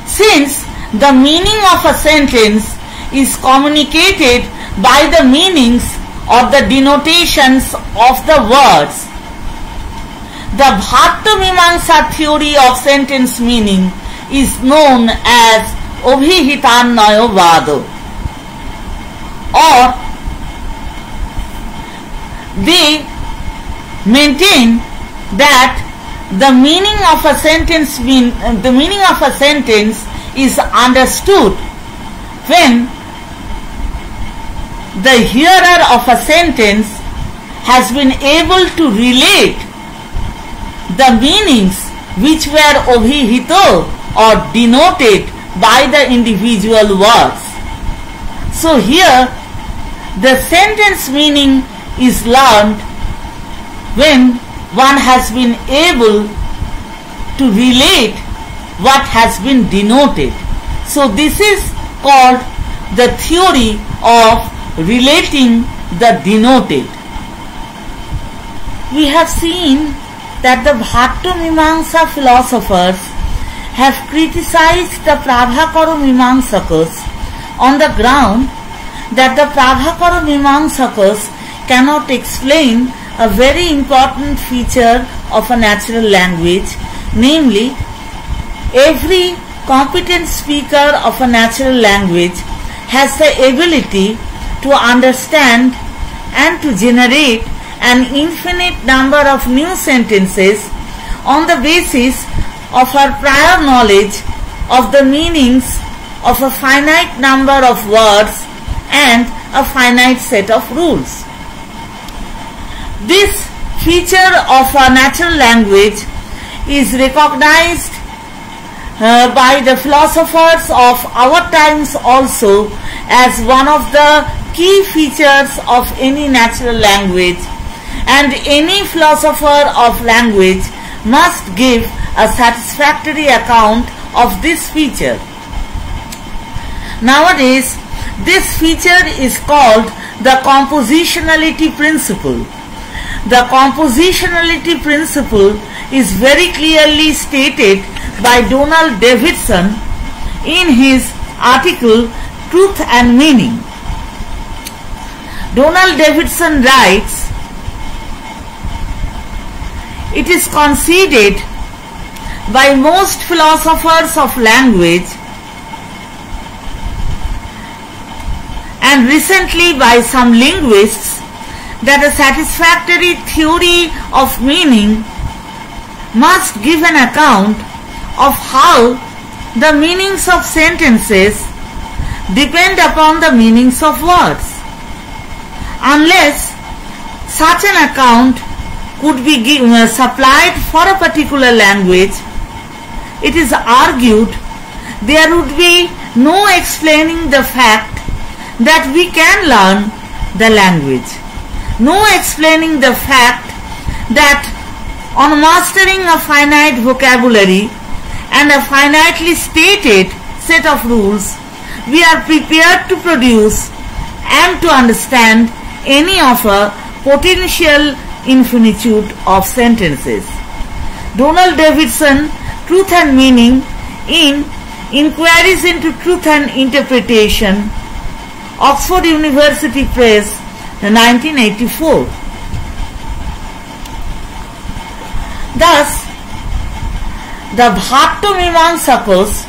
Since the meaning of a sentence is communicated by the meanings or the denotations of the words, the Bhattamimamsa theory of sentence meaning is known as Abhihitanaya Vada, or they maintain that the meaning of a sentence is understood when the hearer of a sentence has been able to relate the meanings which were abhihito or denoted by the individual words. So here the sentence meaning is learned when one has been able to relate what has been denoted. So this is called the theory of relating the denoted. We have seen that the Bhattamimamsa philosophers have criticized the Prabhakara Mimamsakas on the ground that the Prabhakara Mimamsakas cannot explain a very important feature of a natural language, namely, every competent speaker of a natural language has the ability to understand and to generate an infinite number of new sentences on the basis of her prior knowledge of the meanings of a finite number of words and a finite set of rules. This feature of a natural language is recognized by the philosophers of our times also as one of the key features of any natural language, and any philosopher of language must give a satisfactory account of this feature. Nowadays, this feature is called the compositionality principle. The compositionality principle is very clearly stated by Donald Davidson in his article Truth and Meaning. Donald Davidson writes, "It is conceded by most philosophers of language and recently by some linguists that a satisfactory theory of meaning must give an account of how the meanings of sentences depend upon the meanings of words. Unless such an account could be supplied for a particular language, it is argued there would be no explaining the fact that we can learn the language, no explaining the fact that on mastering a finite vocabulary and a finitely stated set of rules, we are prepared to produce and to understand any of a potential infinitude of sentences." Donald Davidson, Truth and Meaning in Inquiries into Truth and Interpretation, Oxford University Press, 1984. Thus, the Bhattamimamsakas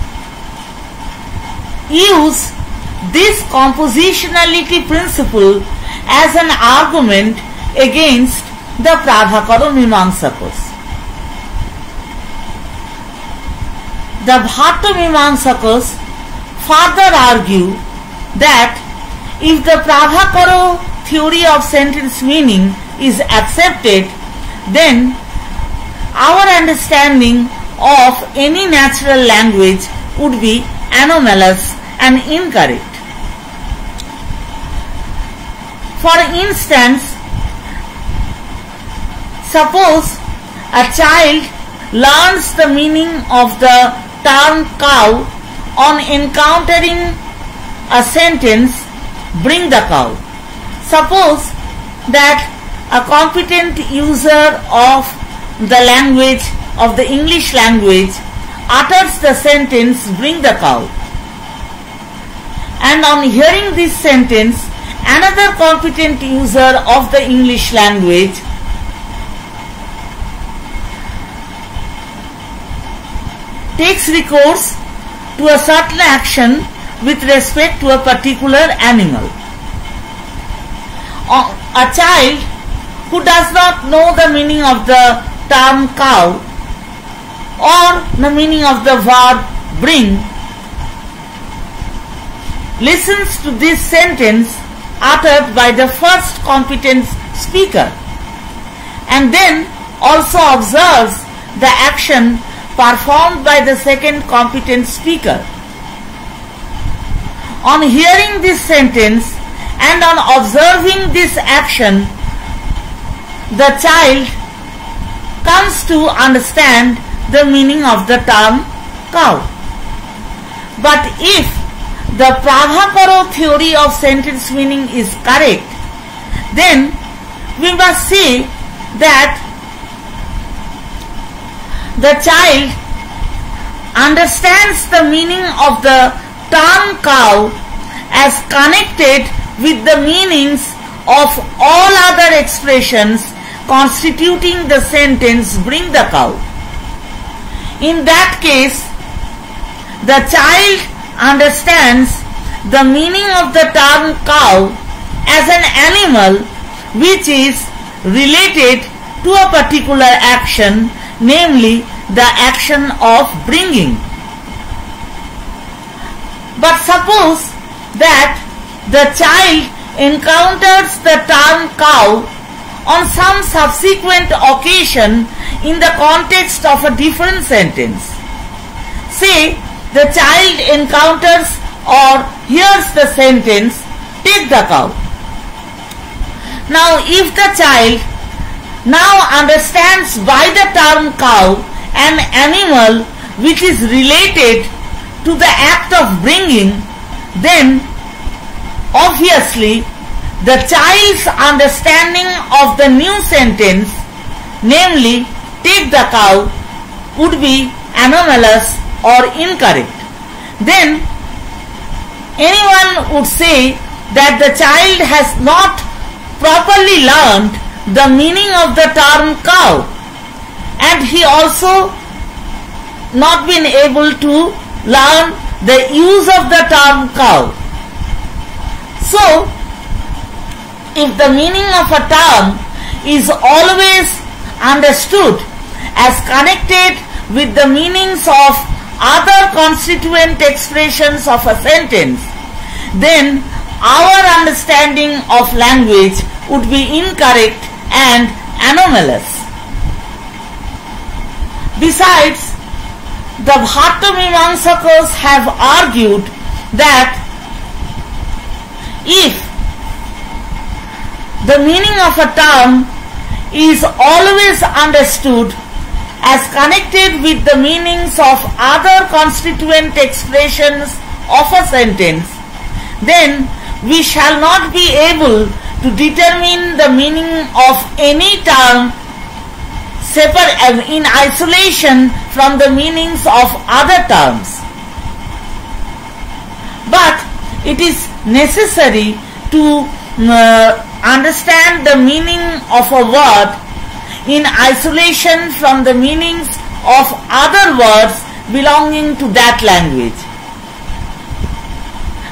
use this compositionality principle as an argument against the Prabhakara Mimamsakas. The Bhattamimamsakas further argue that if the Prabhakara theory of sentence meaning is accepted, then our understanding of any natural language would be anomalous and incorrect. For instance, suppose a child learns the meaning of the term cow on encountering a sentence, "Bring the cow." Suppose that a competent user of the language, of the English language, utters the sentence, "Bring the cow." And on hearing this sentence, another competent user of the English language takes recourse to a certain action with respect to a particular animal. A child who does not know the meaning of the term cow or the meaning of the verb bring listens to this sentence uttered by the first competent speaker and then also observes the action performed by the second competent speaker. On hearing this sentence and on observing this action, the child comes to understand the meaning of the term cow. But if the Prabhakara theory of sentence meaning is correct, then we must say that the child understands the meaning of the term cow as connected with the meanings of all other expressions constituting the sentence, "Bring the cow." In that case, the child understands the meaning of the term cow as an animal which is related to a particular action, namely the action of bringing. But suppose that the child encounters the term cow on some subsequent occasion in the context of a different sentence. Say the child encounters or hears the sentence, "Take the cow." Now if the child now understands by the term cow an animal which is related to the act of bringing, then obviously the child's understanding of the new sentence, namely "take the cow," would be anomalous or incorrect. Then anyone would say that the child has not properly learned the meaning of the term cow, and he also not been able to learn the use of the term cow. So, if the meaning of a term is always understood as connected with the meanings of other constituent expressions of a sentence, then our understanding of language would be incorrect and anomalous. Besides, the Bhattamimamsakas have argued that if the meaning of a term is always understood as connected with the meanings of other constituent expressions of a sentence, then we shall not be able to determine the meaning of any term in isolation from the meanings of other terms. But it is necessary to understand the meaning of a word in isolation from the meanings of other words belonging to that language.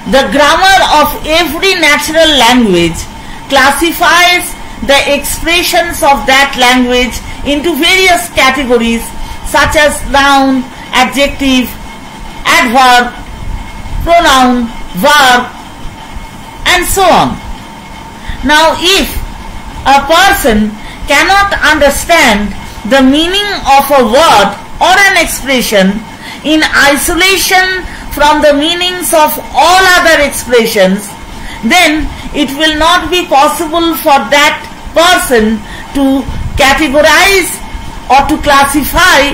The grammar of every natural language classifies the expressions of that language into various categories such as noun, adjective, adverb, pronoun, verb, and so on. Now, if a person cannot understand the meaning of a word or an expression in isolation from the meanings of all other expressions, then it will not be possible for that person to categorize or to classify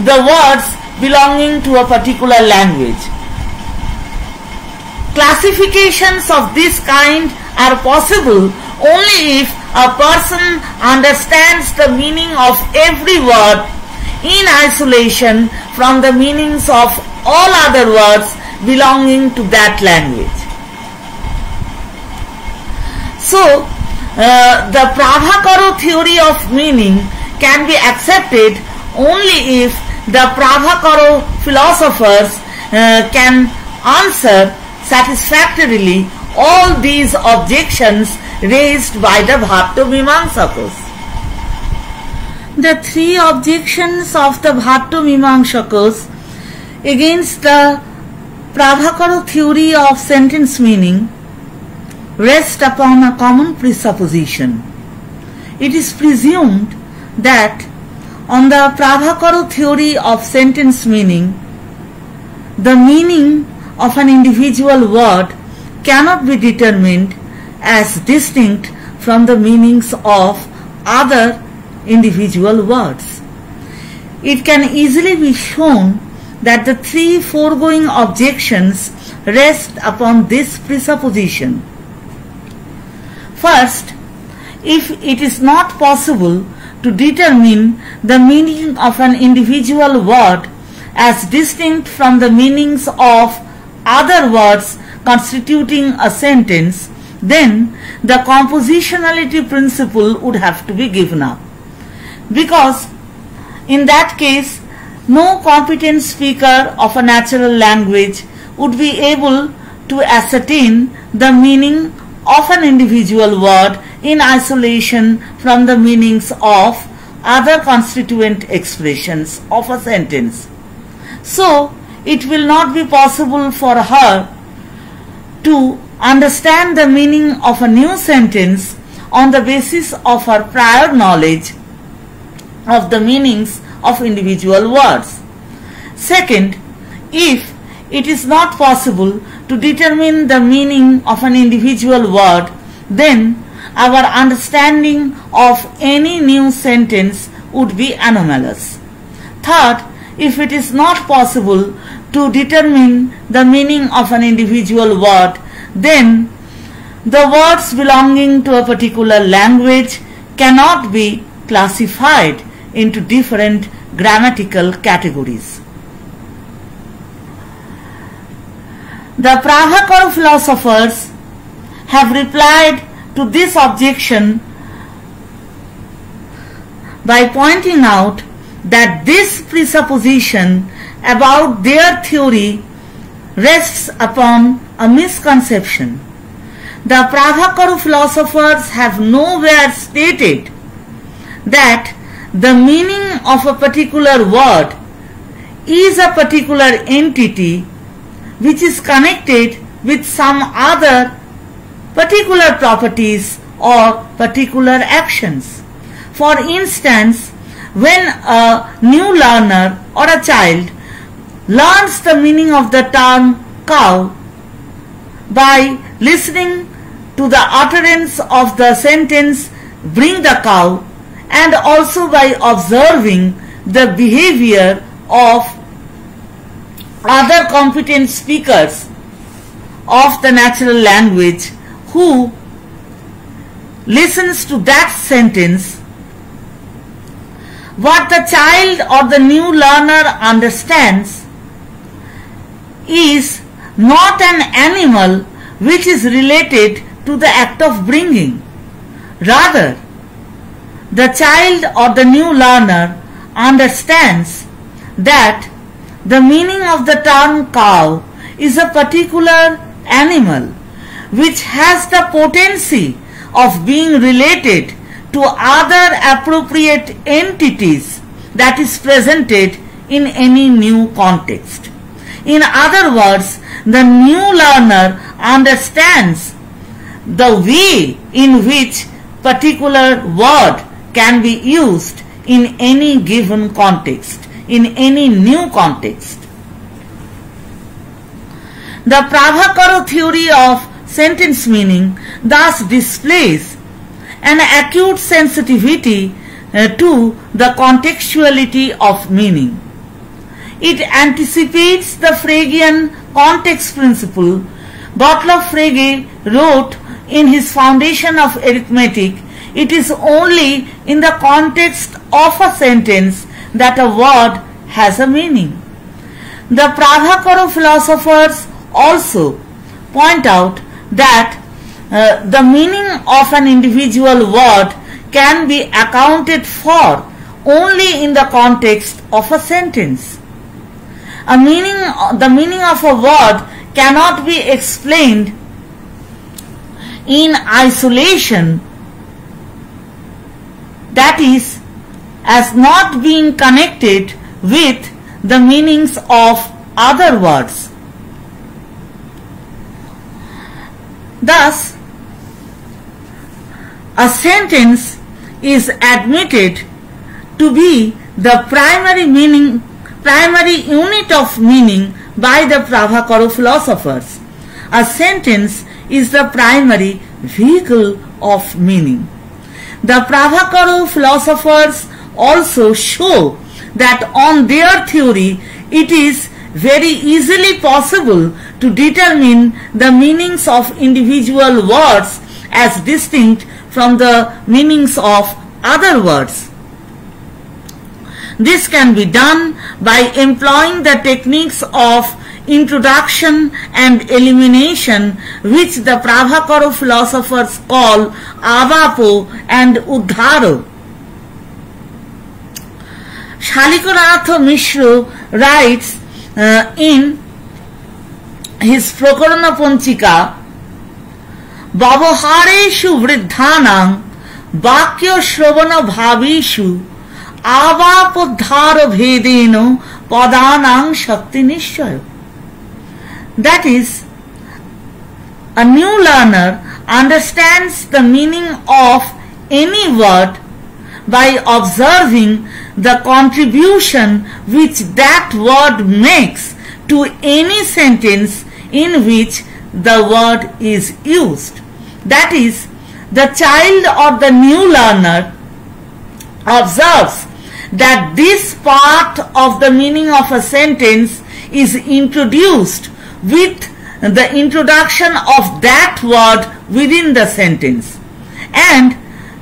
the words belonging to a particular language. Classifications of this kind are possible only if a person understands the meaning of every word in isolation from the meanings of all other words belonging to that language. So, the Prabhakara theory of meaning can be accepted only if the Prabhakara philosophers can answer satisfactorily all these objections raised by the Bhattamimamsakas. The three objections of the Bhattamimamsakas against the Prabhakara theory of sentence meaning rest upon a common presupposition. It is presumed that on the Prabhakara theory of sentence meaning, the meaning of an individual word cannot be determined as distinct from the meanings of other individual words. It can easily be shown that the three foregoing objections rest upon this presupposition. First, if it is not possible to determine the meaning of an individual word as distinct from the meanings of other words constituting a sentence, then the compositionality principle would have to be given up. Because in that case, no competent speaker of a natural language would be able to ascertain the meaning of an individual word in isolation from the meanings of other constituent expressions of a sentence. So, it will not be possible for her to understand the meaning of a new sentence on the basis of her prior knowledge of the meanings of individual words. Second, if it is not possible to determine the meaning of an individual word, then our understanding of any new sentence would be anomalous. Third, if it is not possible to determine the meaning of an individual word, then the words belonging to a particular language cannot be classified into different grammatical categories. The Prabhakara philosophers have replied to this objection by pointing out that this presupposition about their theory rests upon a misconception. The Pravakaru philosophers have nowhere stated that the meaning of a particular word is a particular entity which is connected with some other particular properties or particular actions. For instance, when a new learner or a child learns the meaning of the term cow by listening to the utterance of the sentence bring the cow, and also by observing the behavior of other competent speakers of the natural language who listens to that sentence, what the child or the new learner understands is not an animal which is related to the act of bringing. Rather, the child or the new learner understands that the meaning of the term cow is a particular animal which has the potency of being related to other appropriate entities that is presented in any new context. In other words, the new learner understands the way in which particular word can be used in any given context, in any new context. The Pravakaru theory of sentence meaning thus displays an acute sensitivity to the contextuality of meaning. It anticipates the Fregean context principle. Gottlob Frege wrote in his Foundation of Arithmetic, it is only in the context of a sentence that a word has a meaning. The Pravakaru philosophers also point out that the meaning of an individual word can be accounted for only in the context of a sentence. The meaning of a word cannot be explained in isolation, that is, as not being connected with the meanings of other words. Thus, a sentence is admitted to be the primary unit of meaning by the Pravakaru philosophers. A sentence is the primary vehicle of meaning. The Pravakaru philosophers also show that on their theory it is very easily possible to determine the meanings of individual words as distinct from the meanings of other words. This can be done by employing the techniques of introduction and elimination, which the Pravakaru philosophers call avapo and uddharo. Shalikanath Mishra writes in his Prakarana Panchika, Bhavahareshu vriddhanam vakya shravana bhavishu avapodharo bhedeno padanang shakti nishchayo. That is, a new learner understands the meaning of any word by observing the contribution which that word makes to any sentence in which the word is used. That is, the child or the new learner observes that this part of the meaning of a sentence is introduced with the introduction of that word within the sentence, and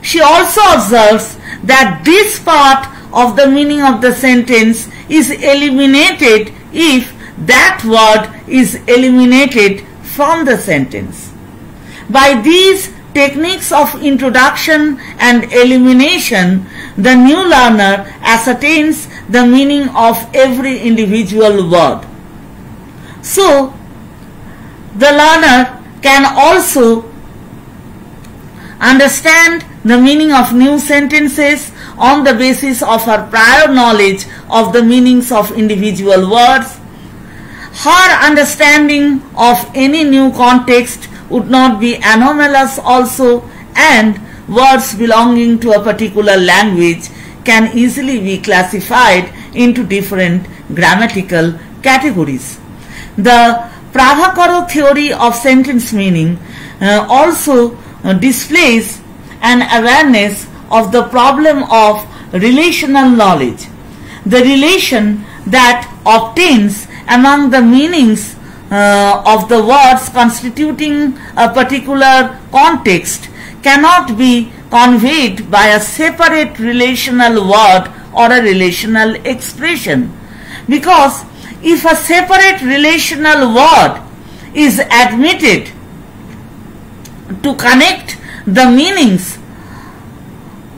she also observes that this part of the meaning of the sentence is eliminated if that word is eliminated from the sentence. By these techniques of introduction and elimination, the new learner ascertains the meaning of every individual word. So, the learner can also understand the meaning of new sentences on the basis of her prior knowledge of the meanings of individual words. Her understanding of any new context would not be anomalous also, and words belonging to a particular language can easily be classified into different grammatical categories. The Prabhakara theory of sentence meaning also displays an awareness of the problem of relational knowledge. The relation that obtains among the meanings of the words constituting a particular context cannot be conveyed by a separate relational word or a relational expression, because if a separate relational word is admitted to connect the meanings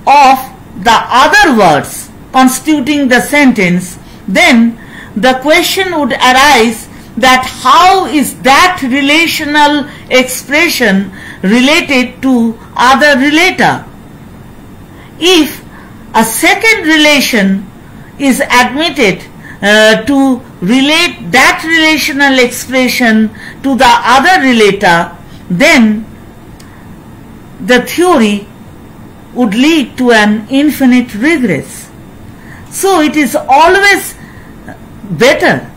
of the other words constituting the sentence, then the question would arise that how is that relational expression related to other relator? If a second relation is admitted to relate that relational expression to the other relator, then the theory would lead to an infinite regress. So it is always better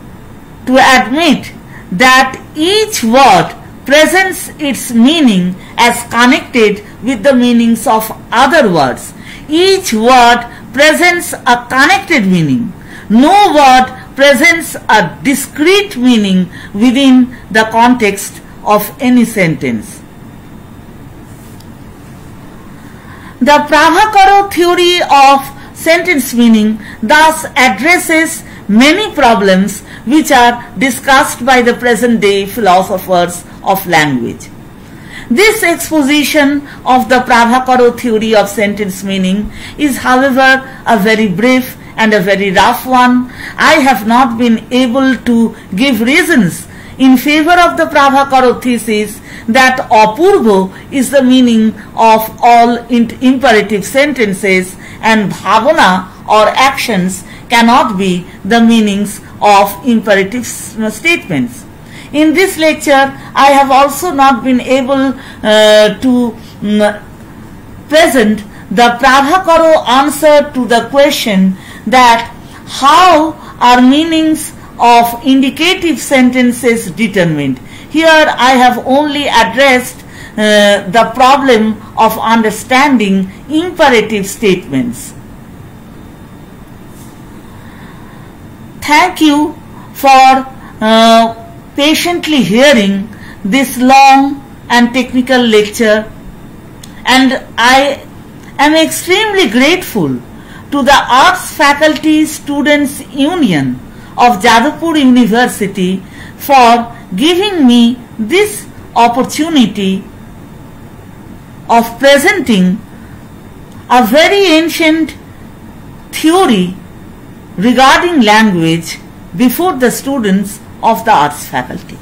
to admit that each word presents its meaning as connected with the meanings of other words. Each word presents a connected meaning. No word presents a discrete meaning within the context of any sentence. The Prabhakara theory of sentence meaning thus addresses many problems which are discussed by the present day philosophers of language. This exposition of the Prabhakara theory of sentence meaning is, however, a very brief and a very rough one. I have not been able to give reasons in favor of the Prabhakara thesis that apurva is the meaning of all imperative sentences and bhavana or actions cannot be the meanings of imperative statements. In this lecture, I have also not been able to present the Prabhakara answer to the question that how are meanings of indicative sentences determined. Here I have only addressed the problem of understanding imperative statements. Thank you for patiently hearing this long and technical lecture, and I am extremely grateful to the Arts Faculty Students Union of Jadavpur University for giving me this opportunity of presenting a very ancient theory regarding language before the students of the arts faculty.